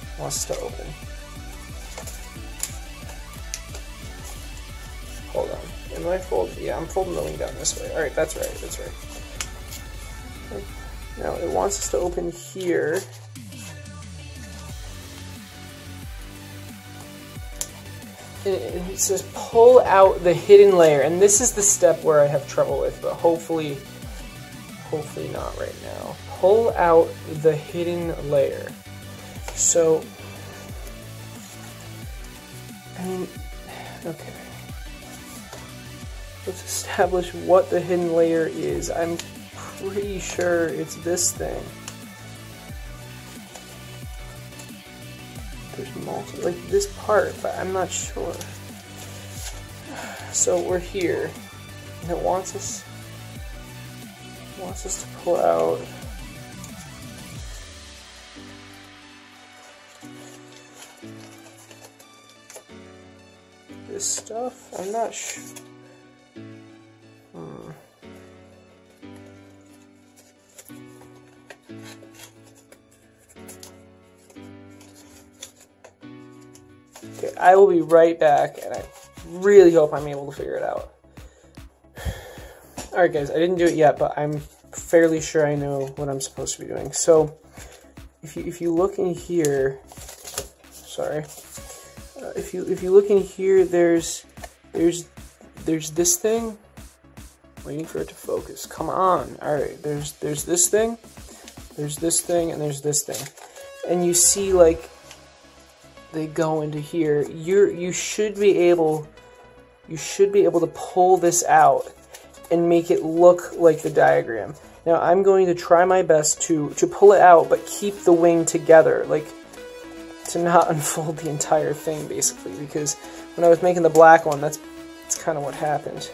it wants us to open. Hold on, am I folding? Yeah, I'm folding the wing down this way. Alright, that's right, that's right. Okay. Now it wants us to open here. It says pull out the hidden layer, and this is the step where I have trouble with, but hopefully not right now. Pull out the hidden layer. So, I mean, okay. Let's establish what the hidden layer is. I'm pretty sure it's this thing. There's multiple, like this part, but I'm not sure. So we're here, and it wants us to pull out this stuff. I'm not sure. Okay, I will be right back, and I really hope I'm able to figure it out. Alright guys, I didn't do it yet, but I'm fairly sure I know what I'm supposed to be doing. So, if you look in here, sorry, if you look in here, there's this thing, Waiting for it to focus. Come on. Alright, there's this thing, there's this thing, and there's this thing. And you see, like, they go into here. You should be able to pull this out and make it look like the diagram. Now I'm going to try my best to pull it out, but keep the wing together, like to not unfold the entire thing, basically, because when I was making the black one, that's kind of what happened.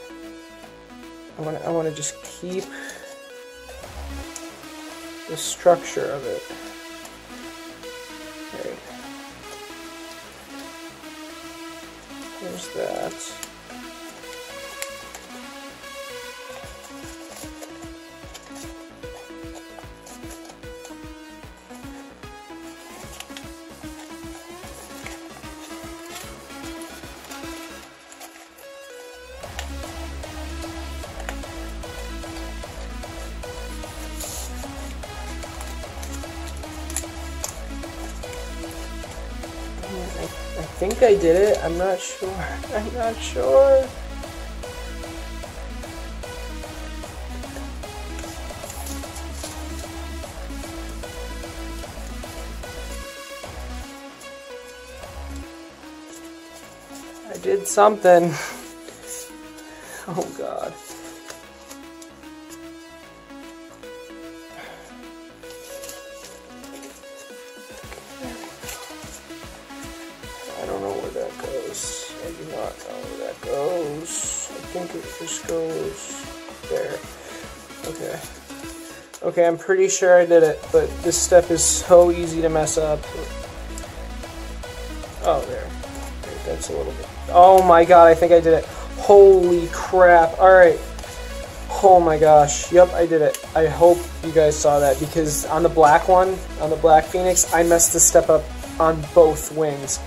I want to just keep the structure of it. Okay. There's that. I think I did it. I'm not sure. I'm not sure. I did something. Oh God. I don't know where that goes. I do not know where that goes. I think it just goes there. Okay. Okay, I'm pretty sure I did it, but this step is so easy to mess up. Oh, there. Okay, that's a little bit. Oh my God, I think I did it. Holy crap. Alright. Oh my gosh. Yep, I did it. I hope you guys saw that, because on the black one, on the black Phoenix, I messed this step up on both wings.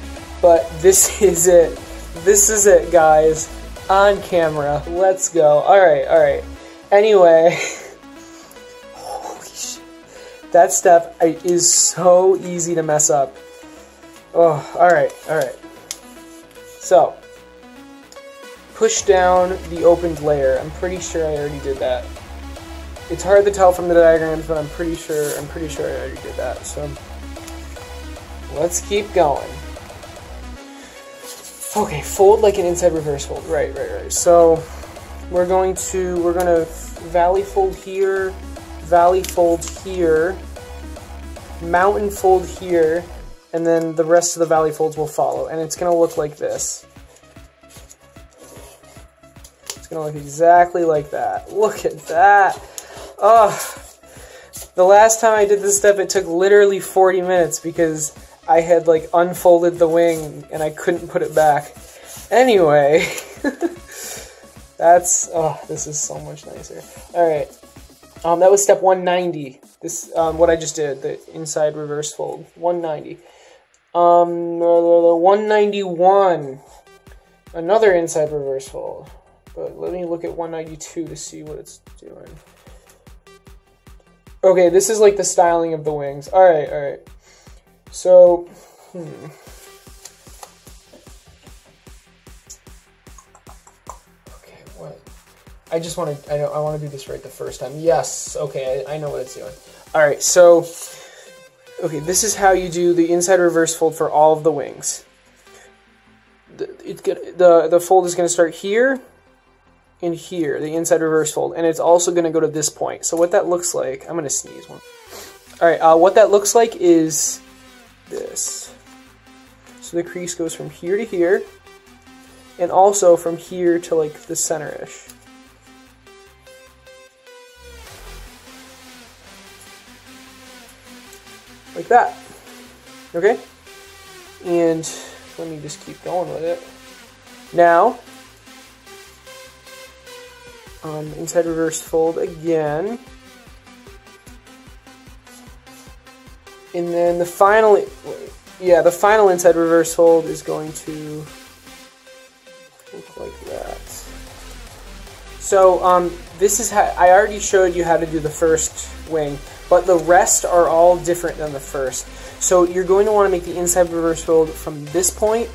But this is it. This is it, guys. On camera. Let's go. Alright, alright. Anyway. Holy shit. That step is so easy to mess up. Oh, alright, alright. So, push down the opened layer. I'm pretty sure I already did that. It's hard to tell from the diagrams, but I'm pretty sure I already did that. So, let's keep going. Okay, fold like an inside reverse fold. Right. So we're gonna valley fold here, mountain fold here, and then the rest of the valley folds will follow, and it's gonna look like this. It's gonna look exactly like that. Look at that. Oh, the last time I did this step, it took literally 40 minutes because I had like unfolded the wing and I couldn't put it back. Anyway, this is so much nicer. Alright, that was step 190. This, what I just did, the inside reverse fold, 190. 191, another inside reverse fold. But let me look at 192 to see what it's doing. Okay, this is like the styling of the wings. Alright, alright. So, okay, what? I want to do this right the first time. Yes, okay, I know what it's doing. Alright, so, okay, this is how you do the inside reverse fold for all of the wings. The fold is going to start here and here, the inside reverse fold, and it's also going to go to this point. So what that looks like, I'm going to sneeze one. Alright, what that looks like is this. So the crease goes from here to here, and also from here to like the center-ish. Like that. Okay? And let me just keep going with it. Now, inside reverse fold again. And then the final inside reverse fold is going to look like that. So this is how I already showed you how to do the first wing, but the rest are all different than the first. So you're going to want to make the inside reverse fold from this point,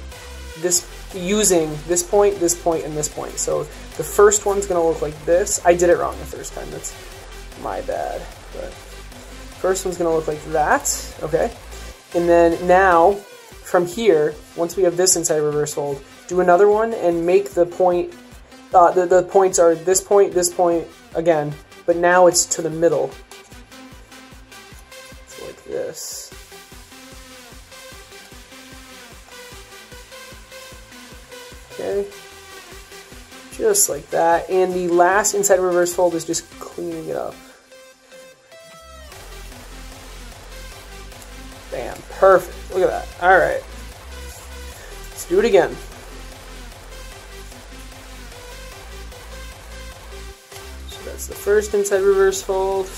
this using this point, and this point. So the first one's going to look like this. I did it wrong the first time. That's my bad. But first one's going to look like that. Okay. And then now, from here, once we have this inside reverse fold, do another one and make the point, the points are this point, again, but now it's to the middle. So like this. Okay, just like that. And the last inside reverse fold is just cleaning it up. Bam, perfect. Look at that. All right, let's do it again. So that's the first inside reverse fold.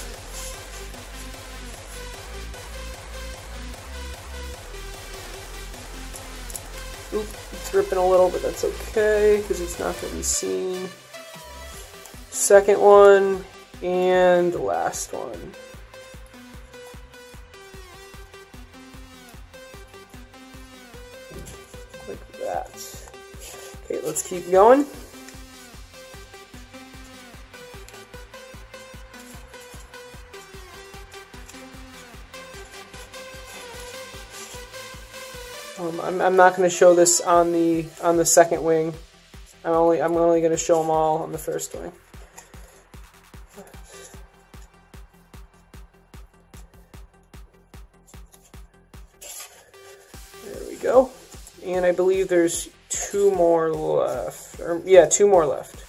Oop, it's ripping a little, but that's okay because it's not going to be seen. Second one, and the last one. Like that. Okay, let's keep going. I'm not going to show this on the second wing. I'm only going to show them all on the first wing. There we go. And I believe there's two more left. Or, yeah, two more left.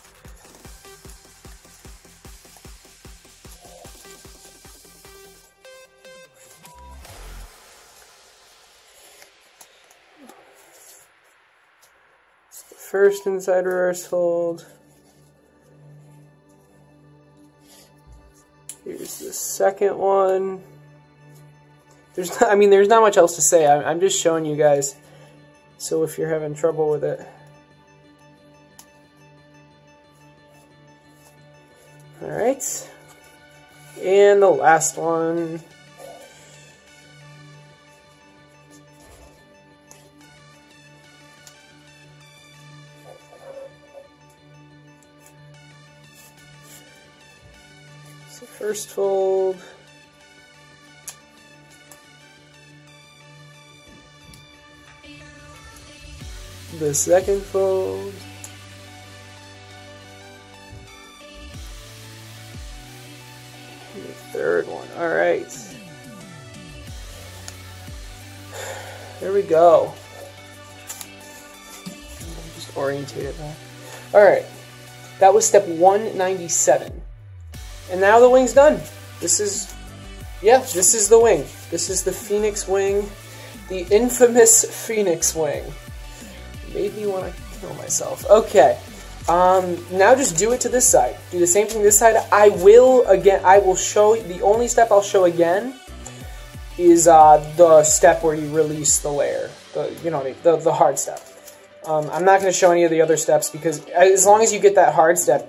First inside reverse fold. Here's the second one. There's not much else to say. I'm just showing you guys. So if you're having trouble with it. All right. And the last one. So first fold. The second fold. And the third one. All right. There we go. Just orientate it back. All right. That was step 197. And now the wing's done. This is the wing. This is the Phoenix wing. The infamous Phoenix wing. Made me want to kill myself. Okay. Now just do it to this side. Do the same thing this side. I will show, the only step I'll show again is the step where you release the layer. The hard step. I'm not going to show any of the other steps because as long as you get that hard step,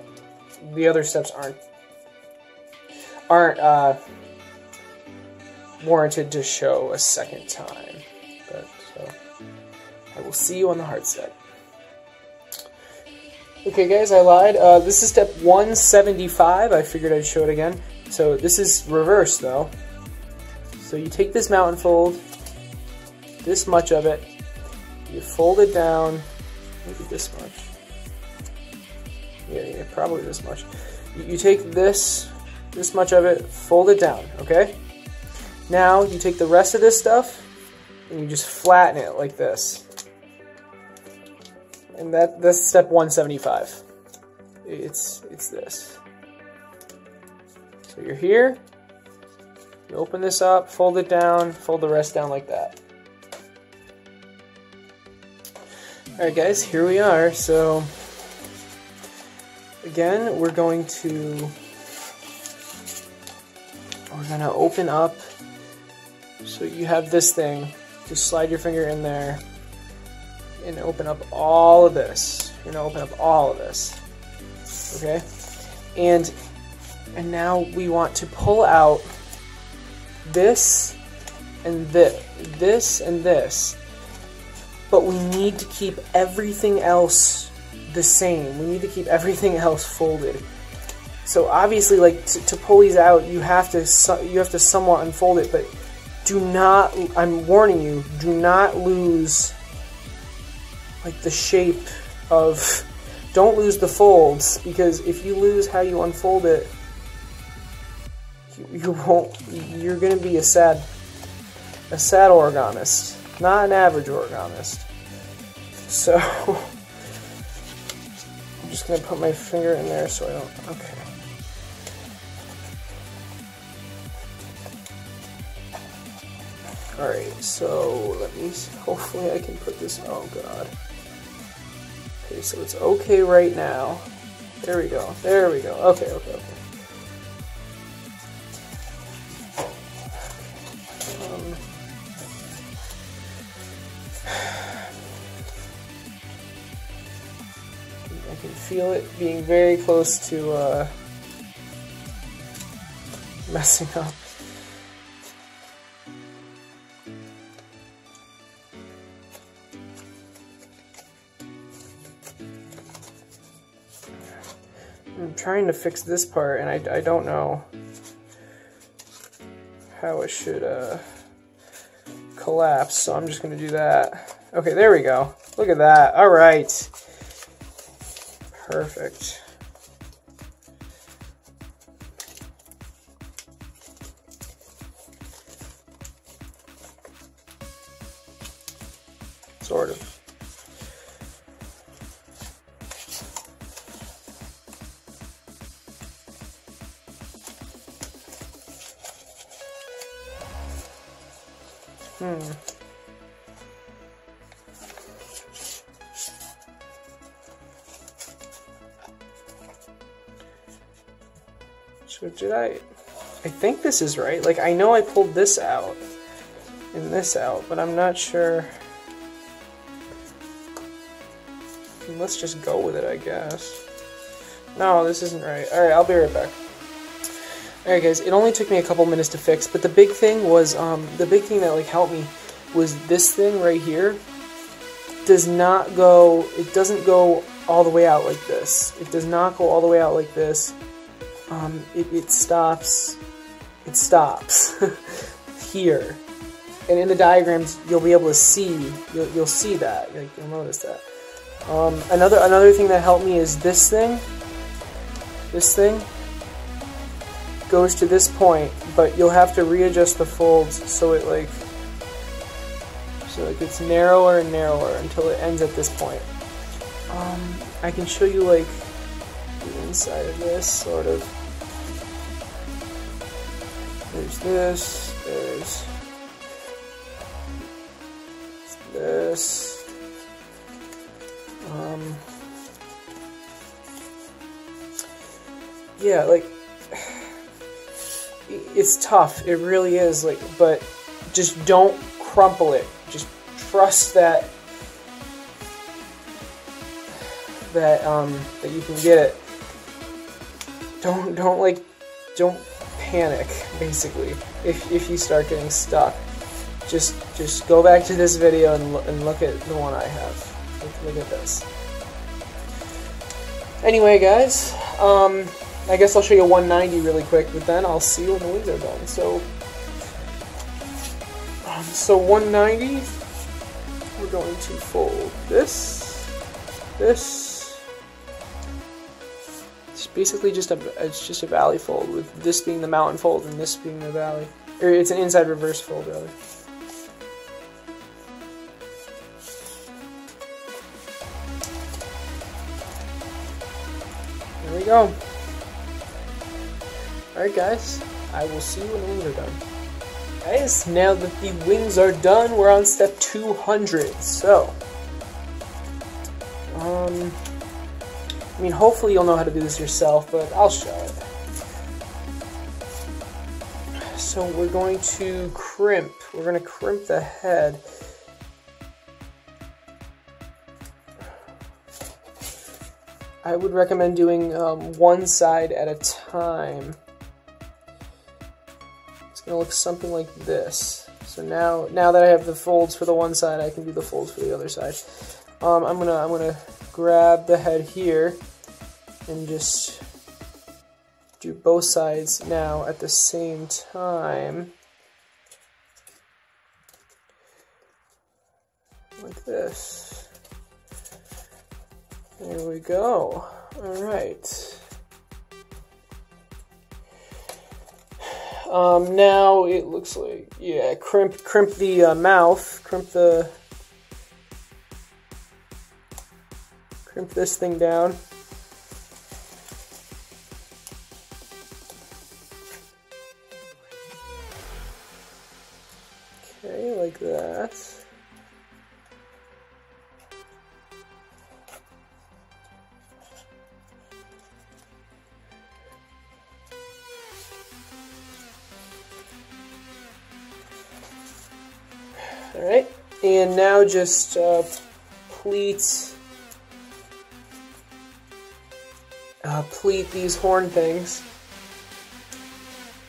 the other steps aren't warranted to show a second time. But so I will see you on the hard step. Okay guys, I lied. This is step 175. I figured I'd show it again. So this is reverse though. So you take this mountain fold, this much of it, you fold it down, maybe this much. Yeah, probably this much. You take this much of it, fold it down, okay? Now you take the rest of this stuff and you just flatten it like this. And that's step 175. It's this. So you're here, you open this up, fold it down, fold the rest down like that. Alright guys, here we are. So again, we're going to open up. So you have this thing, just slide your finger in there and open up all of this. You're gonna open up all of this. Okay? And now we want to pull out this and this and this. but we need to keep everything else the same. We need to keep everything else folded. So obviously, like, to pull these out, you have to somewhat unfold it, but do not, I'm warning you, do not lose, like, the shape of, don't lose the folds, because if you lose how you unfold it, you're going to be a sad origamist, not an average origamist. So, I'm just going to put my finger in there so I don't, okay. Alright, so let me see. Hopefully I can put this, oh god. Okay, so it's okay right now. There we go, there we go. Okay, okay, okay. I can feel it being very close to messing up. I'm trying to fix this part, and I don't know how it should collapse, so I'm just going to do that. Okay, there we go. Look at that. All right. Perfect. Sort of. So did I think this is right. Like, I know I pulled this out and this out, but I'm not sure. Let's just go with it, I guess. No, this isn't right. Alright, I'll be right back. Alright guys, it only took me a couple minutes to fix, but the big thing was, the big thing that like helped me was this thing right here does not go, it doesn't go all the way out like this. It does not go all the way out like this. It stops here. And in the diagrams, you'll be able to see, you'll see that, like, you'll notice that. Another thing that helped me is this thing goes to this point, but you'll have to readjust the folds so it gets narrower and narrower until it ends at this point. I can show you like the inside of this, sort of. There's this, there's this. Yeah, like, it's tough, it really is, like, but just don't crumple it. Just trust that you can get it. Don't panic, basically, if you start getting stuck. Just go back to this video and look at the one I have. Look at this. Anyway, guys, I guess I'll show you 190 really quick, but then I'll see when the wings are done. So 190, we're going to fold this. It's basically just a valley fold, with this being the mountain fold and this being the valley. Or it's an inside reverse fold, rather. There we go. Alright guys, I will see you when the wings are done. Guys, now that the wings are done, we're on step 200. So, I mean, hopefully you'll know how to do this yourself, but I'll show it. So we're going to crimp. We're going to crimp the head. I would recommend doing one side at a time. It's going to look something like this. So now that I have the folds for the one side, I can do the folds for the other side. I'm gonna grab the head here and just do both sides now at the same time, like this. There we go. All right. Now it looks like, yeah, crimp the mouth, crimp this thing down. Okay, like that. Alright, and now just pleat these horn things.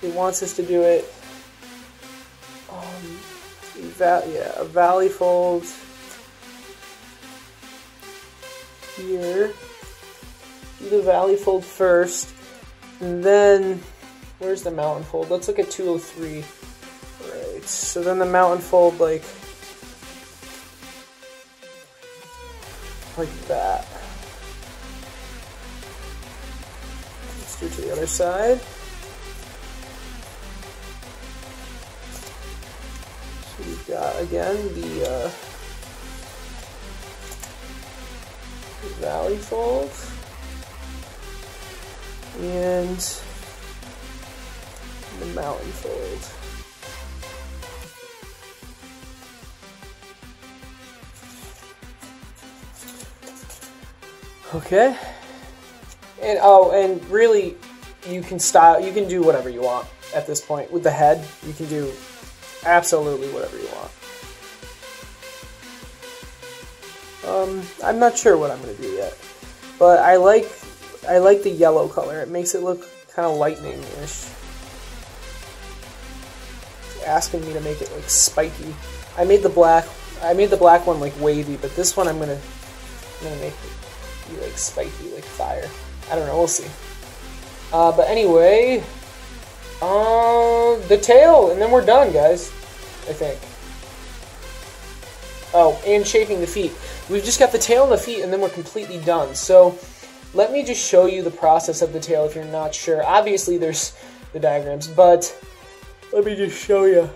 It wants us to do it, a valley fold here. Do the valley fold first, and then, where's the mountain fold? Let's look at 203. Right, so then the mountain fold like that. Let's do it to the other side. So we've got again the valley fold and the mountain fold. Okay, and and really, you can do whatever you want at this point. With the head, you can do absolutely whatever you want. I'm not sure what I'm going to do yet, but I like the yellow color. It makes it look kind of lightning-ish. It's asking me to make it like spiky. I made the black one like wavy, but this one I'm gonna make it be like spiky, like fire. I don't know, we'll see. But anyway, the tail, and then we're done, guys, I think. Oh, and shaping the feet. We've just got the tail and the feet, and then we're completely done. So let me just show you the process of the tail if you're not sure. Obviously, there's the diagrams, but let me just show you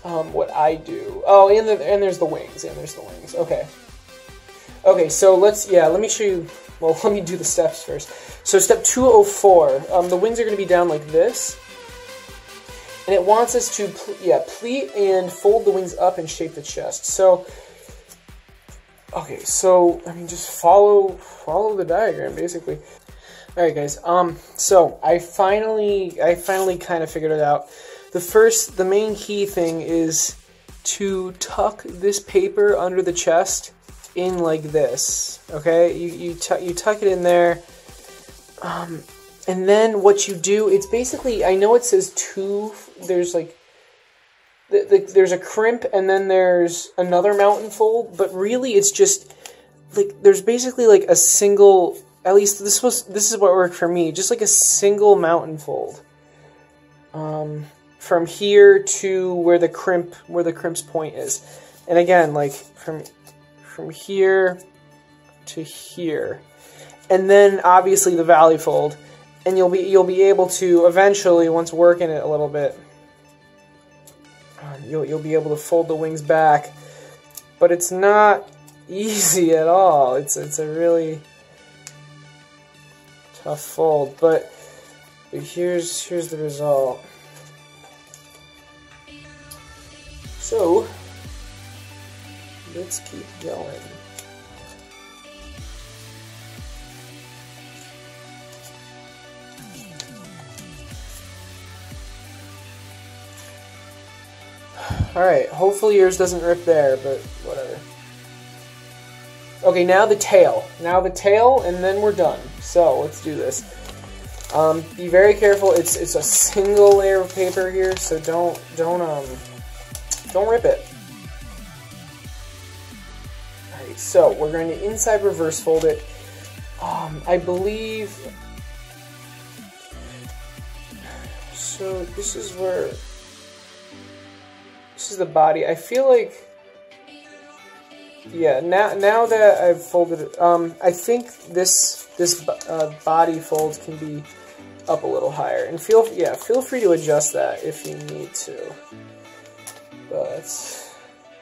what I do. Oh, and there's the wings, Okay. Okay, so let me show you, well, let me do the steps first. So step 204, the wings are going to be down like this, and it wants us to, pleat and fold the wings up and shape the chest. So, okay, so, I mean, just follow the diagram, basically. Alright, guys, so I finally kind of figured it out. The main key thing is to tuck this paper under the chest in like this, okay? You tuck it in there, and then what you do, it's basically, I know it says there's like, there's a crimp and then there's another mountain fold, but really it's just, like, there's basically like a single, at least this is what worked for me, just like a single mountain fold. From here to where the crimp's point is. And again, like, from here to here, and then obviously the valley fold, and you'll be able to eventually, once working it a little bit, you'll be able to fold the wings back, but it's not easy at all. It's a really tough fold, but here's the result. So let's keep going. Alright, hopefully yours doesn't rip there, but whatever. Okay, now the tail. And then we're done. So, let's do this. Be very careful. It's a single layer of paper here, so don't rip it. Alright, so we're going to inside reverse fold it. I believe. So this is where. This is the body. I feel like. Yeah. Now that I've folded it, I think this body fold can be up a little higher, and feel free to adjust that if you need to. But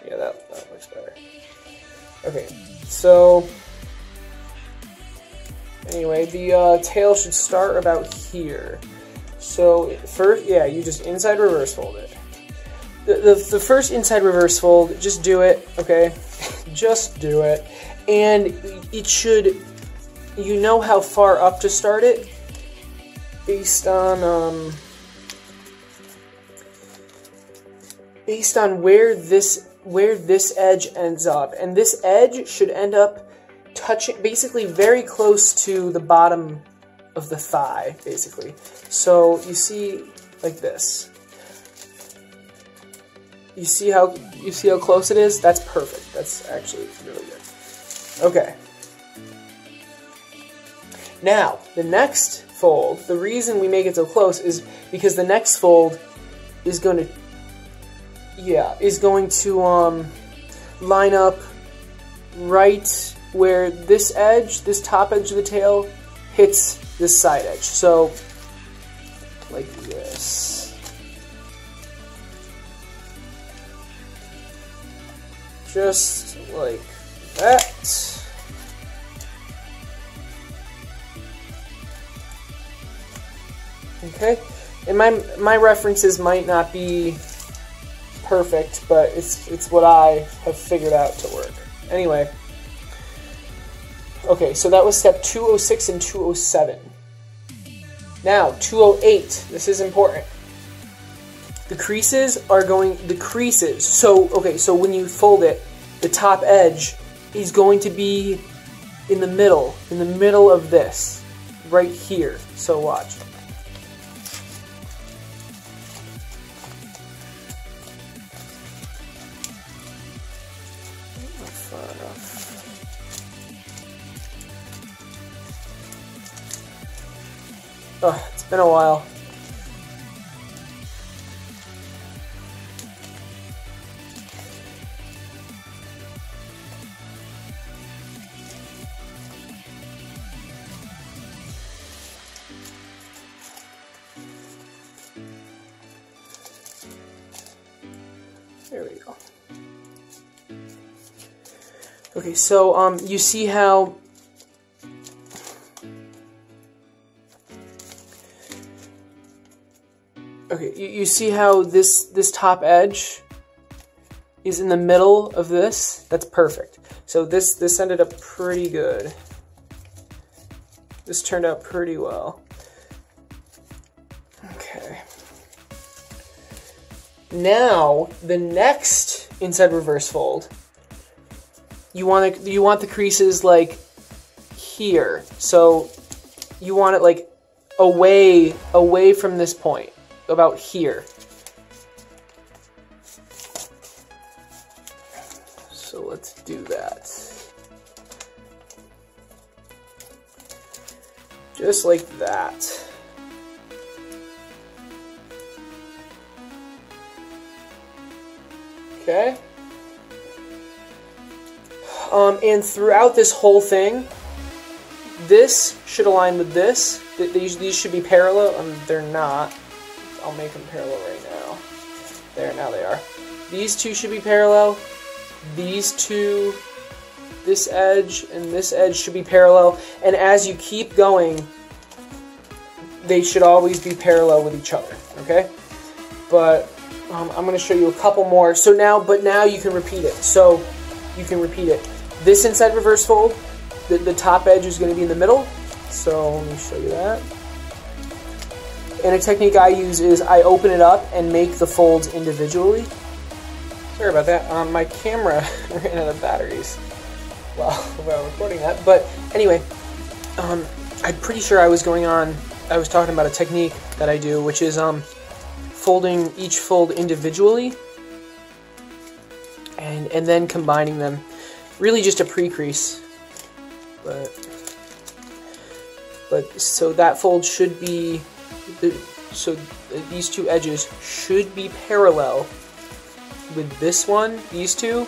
yeah, that looks better. Okay, so anyway, the tail should start about here. So first, yeah, you just inside reverse fold it. The first inside reverse fold, just do it, okay? Just do it, and it should. You know how far up to start it based on where this edge ends up, and this edge should end up touching basically very close to the bottom of the thigh, basically. So you see like this. You see how close it is? That's perfect. That's actually really good. Okay. Now, the next fold, the reason we make it so close is because the next fold is going to line up right where this edge, this top edge of the tail, hits this side edge. So, like this. Just like that. Okay, and my references might not be perfect, but it's what I have figured out to work. Anyway, okay, so that was step 206 and 207. Now 208. This is important. The creases are going. The creases. So okay, so when you fold it, the top edge is going to be in the middle of this, right here. So watch. Oh, it's been a while. There we go. Okay, so you see how you see how this top edge is in the middle of this? That's perfect. So this ended up pretty good. This turned out pretty well. Okay. Now the next inside reverse fold, you want the creases like here. So you want it like away from this point, about here. So let's do that. Just like that. Okay. And throughout this whole thing, this should align with this. These should be parallel. They're not. I'll make them parallel right now. There, now they are. These two should be parallel. These two, this edge and this edge should be parallel. And as you keep going, they should always be parallel with each other. Okay? But I'm going to show you a couple more. So now, but now you can repeat it. So you can repeat it. This inside reverse fold, the top edge is going to be in the middle. So let me show you that. And a technique I use is I open it up and make the folds individually. Sorry about that. My camera ran out of batteries while recording that. But anyway, I'm pretty sure I was going on I was talking about a technique that I do, which is folding each fold individually and then combining them. Really just a pre-crease. But so that fold should be, so these two edges should be parallel with this one, these two,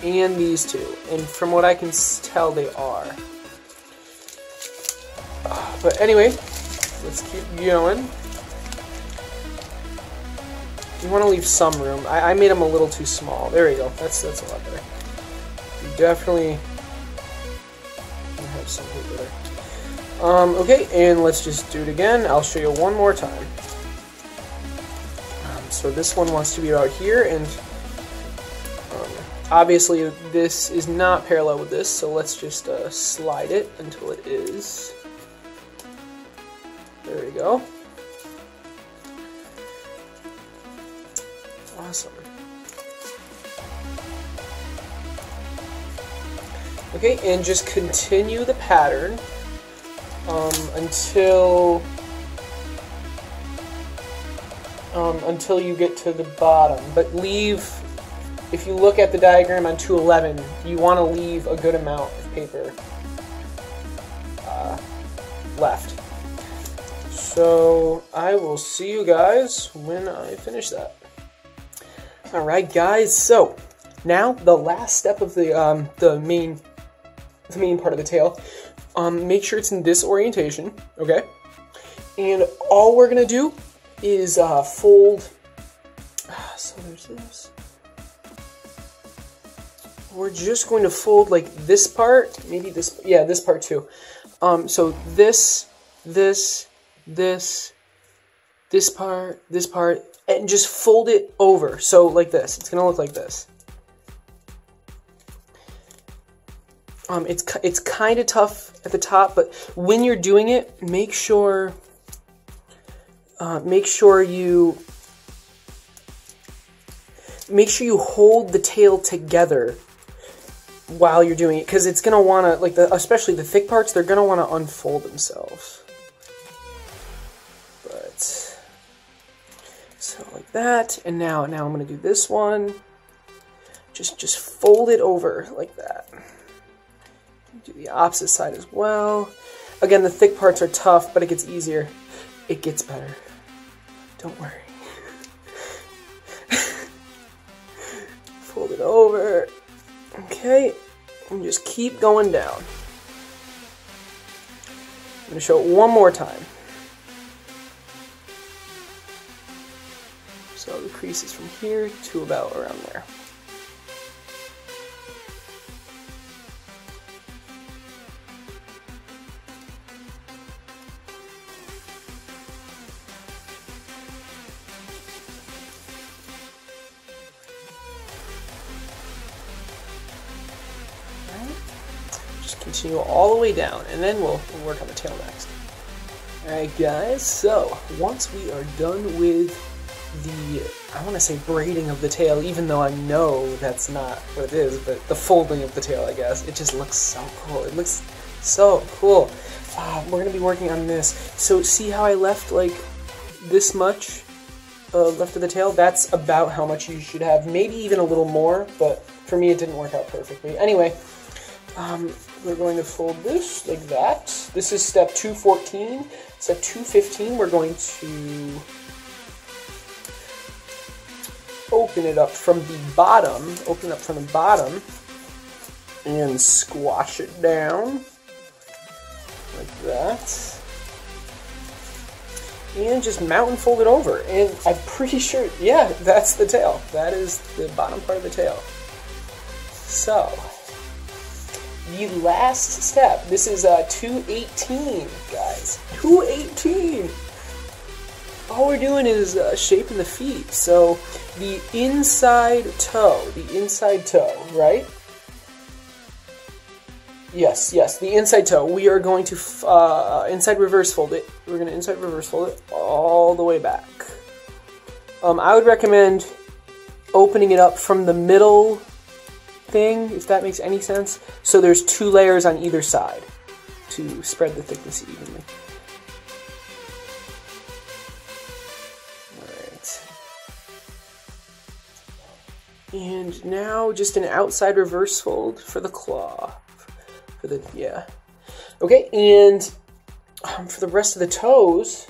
and these two. And from what I can tell, they are. But anyway, let's keep going. You want to leave some room. I made them a little too small. There we go. That's a lot better. You definitely have some better. Okay, and let's just do it again. I'll show you one more time. So this one wants to be about here, and obviously this is not parallel with this, so let's just slide it until it is. There we go. Awesome. Okay, and just continue the pattern until you get to the bottom. But leave, if you look at the diagram on 211, you want to leave a good amount of paper left. So I will see you guys when I finish that. Alright guys, so now the last step of the main part of the tail. Make sure it's in this orientation, okay? And all we're gonna do is fold. So there's this. We're just going to fold like this part, maybe this, yeah, this part too. So this part, and just fold it over. So like this. It's gonna look like this. It's kind of tough at the top, but when you're doing it, make sure you hold the tail together while you're doing it, because it's gonna wanna, like, especially the thick parts, they're gonna wanna unfold themselves. But so like that, and now I'm gonna do this one. Just fold it over like that. Do the opposite side as well. Again, the thick parts are tough, but it gets easier. It gets better. Don't worry. Fold it over. Okay, and just keep going down. I'm going to show it one more time. So the crease is from here to about around there. Continue all the way down, and then we'll work on the tail next. Alright guys, so once we are done with the, I want to say braiding of the tail, even though I know that's not what it is, but the folding of the tail, I guess. It just looks so cool. It looks so cool. We're going to be working on this. So see how I left like this much left of the tail? That's about how much you should have. Maybe even a little more, but for me it didn't work out perfectly. Anyway, we're going to fold this like that. This is step 214. Step 215, we're going to open it up from the bottom. Open up from the bottom and squash it down like that. And just mount and fold it over. And I'm pretty sure, yeah, that's the tail. That is the bottom part of the tail. So the last step, this is 218, guys. 218! All we're doing is shaping the feet. So the inside toe, right? Yes, the inside toe. We are going to inside reverse fold it. We're going to inside reverse fold it all the way back. I would recommend opening it up from the middle thing, if that makes any sense. So there's 2 layers on either side to spread the thickness evenly. And now just an outside reverse fold for the claw. Yeah. Okay, and for the rest of the toes,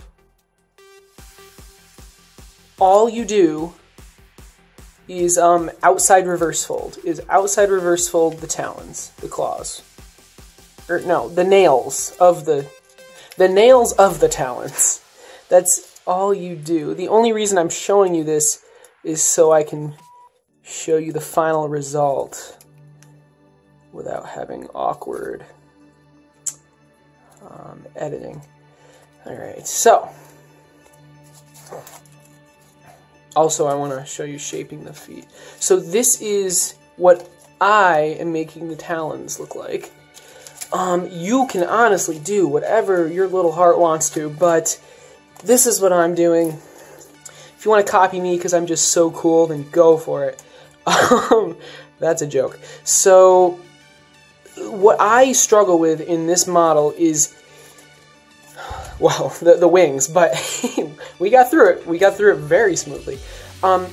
all you do is outside reverse fold. Outside reverse fold the talons, the claws. Or no, the nails of the talons. That's all you do. The only reason I'm showing you this is so I can show you the final result without having awkward editing. Alright, so also I want to show you shaping the feet. So this is what I am making the talons look like. You can honestly do whatever your little heart wants to, but this is what I'm doing. If you want to copy me because I'm just so cool, then go for it. That's a joke. So what I struggle with in this model is, well, the wings, but we got through it. We got through it very smoothly.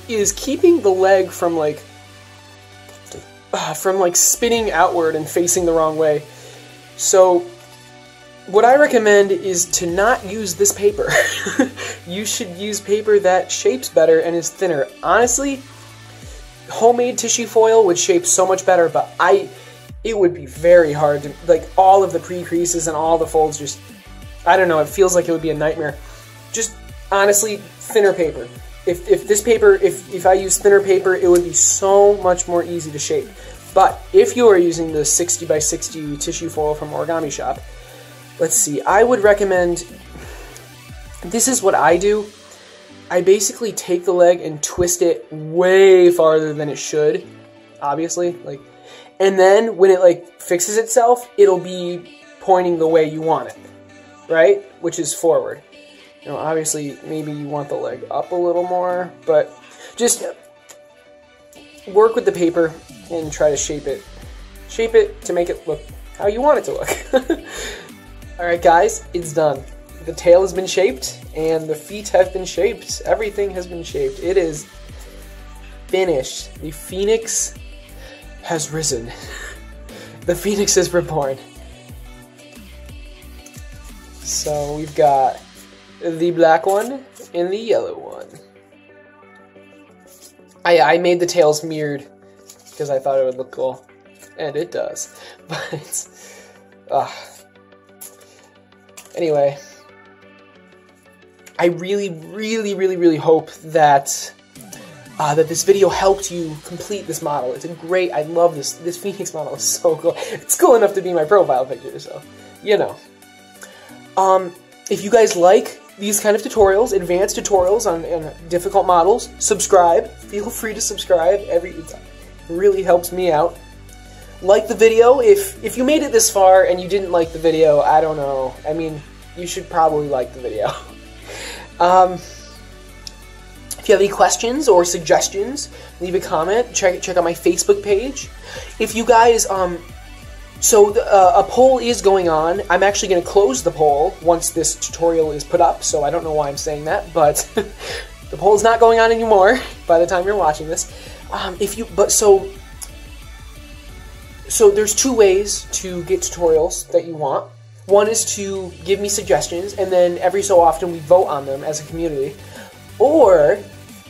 Is keeping the leg from like spinning outward and facing the wrong way. So what I recommend is to not use this paper. You should use paper that shapes better and is thinner. Honestly, homemade tissue foil would shape so much better, but it would be very hard to, like, all of the pre-creases and all the folds just, I don't know, it feels like it would be a nightmare. Just, honestly, thinner paper. If this paper, if I use thinner paper, it would be so much more easy to shape. But if you are using the 60 by 60 tissue foil from Origami Shop, let's see, I would recommend, this is what I do. I basically take the leg and twist it way farther than it should, obviously, like, and then when it like fixes itself, it'll be pointing the way you want it, right? Which is forward. You know, obviously, maybe you want the leg up a little more, but just work with the paper and try to shape it. Shape it to make it look how you want it to look. Alright guys, it's done. The tail has been shaped, and the feet have been shaped. Everything has been shaped. It is finished. The phoenix has risen. The phoenix is reborn. So we've got the black one and the yellow one. I made the tails mirrored because I thought it would look cool, and it does. But anyway, I really hope that that this video helped you complete this model. It's a great, I love this. This Phoenix model is so cool. It's cool enough to be my profile picture, so, you know. If you guys like these kind of tutorials, advanced tutorials on difficult models, subscribe. Feel free to subscribe. It really helps me out. Like the video. If you made it this far and you didn't like the video, I don't know. I mean, you should probably like the video. If you have any questions or suggestions, leave a comment. Check out my Facebook page. If you guys, a poll is going on. I'm actually going to close the poll once this tutorial is put up, so I don't know why I'm saying that, but the poll is not going on anymore by the time you're watching this. So there's two ways to get tutorials that you want. One is to give me suggestions, and then every so often we vote on them as a community. Or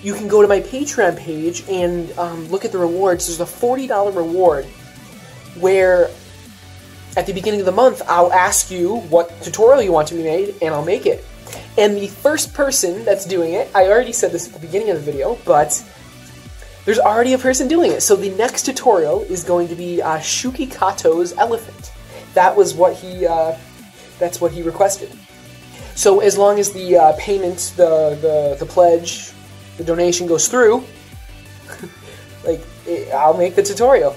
you can go to my Patreon page and look at the rewards. There's a $40 reward where at the beginning of the month I'll ask you what tutorial you want to be made, and I'll make it. And the first person that's doing it, I already said this at the beginning of the video, but there's already a person doing it. So the next tutorial is going to be Shuki Kato's elephant. That was what that's what he requested. So as long as the payment, the pledge, the donation goes through, I'll make the tutorial.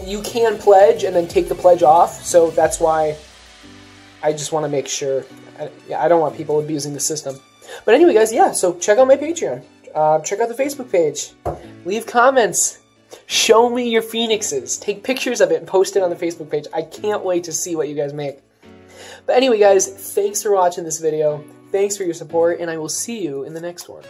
You can pledge and then take the pledge off, so that's why I just want to make sure. I don't want people abusing the system. But anyway, guys, yeah, so check out my Patreon. Check out the Facebook page. Leave comments. Show me your phoenixes. Take pictures of it and post it on the Facebook page. I can't wait to see what you guys make. But anyway, guys, thanks for watching this video. Thanks for your support, and I will see you in the next one.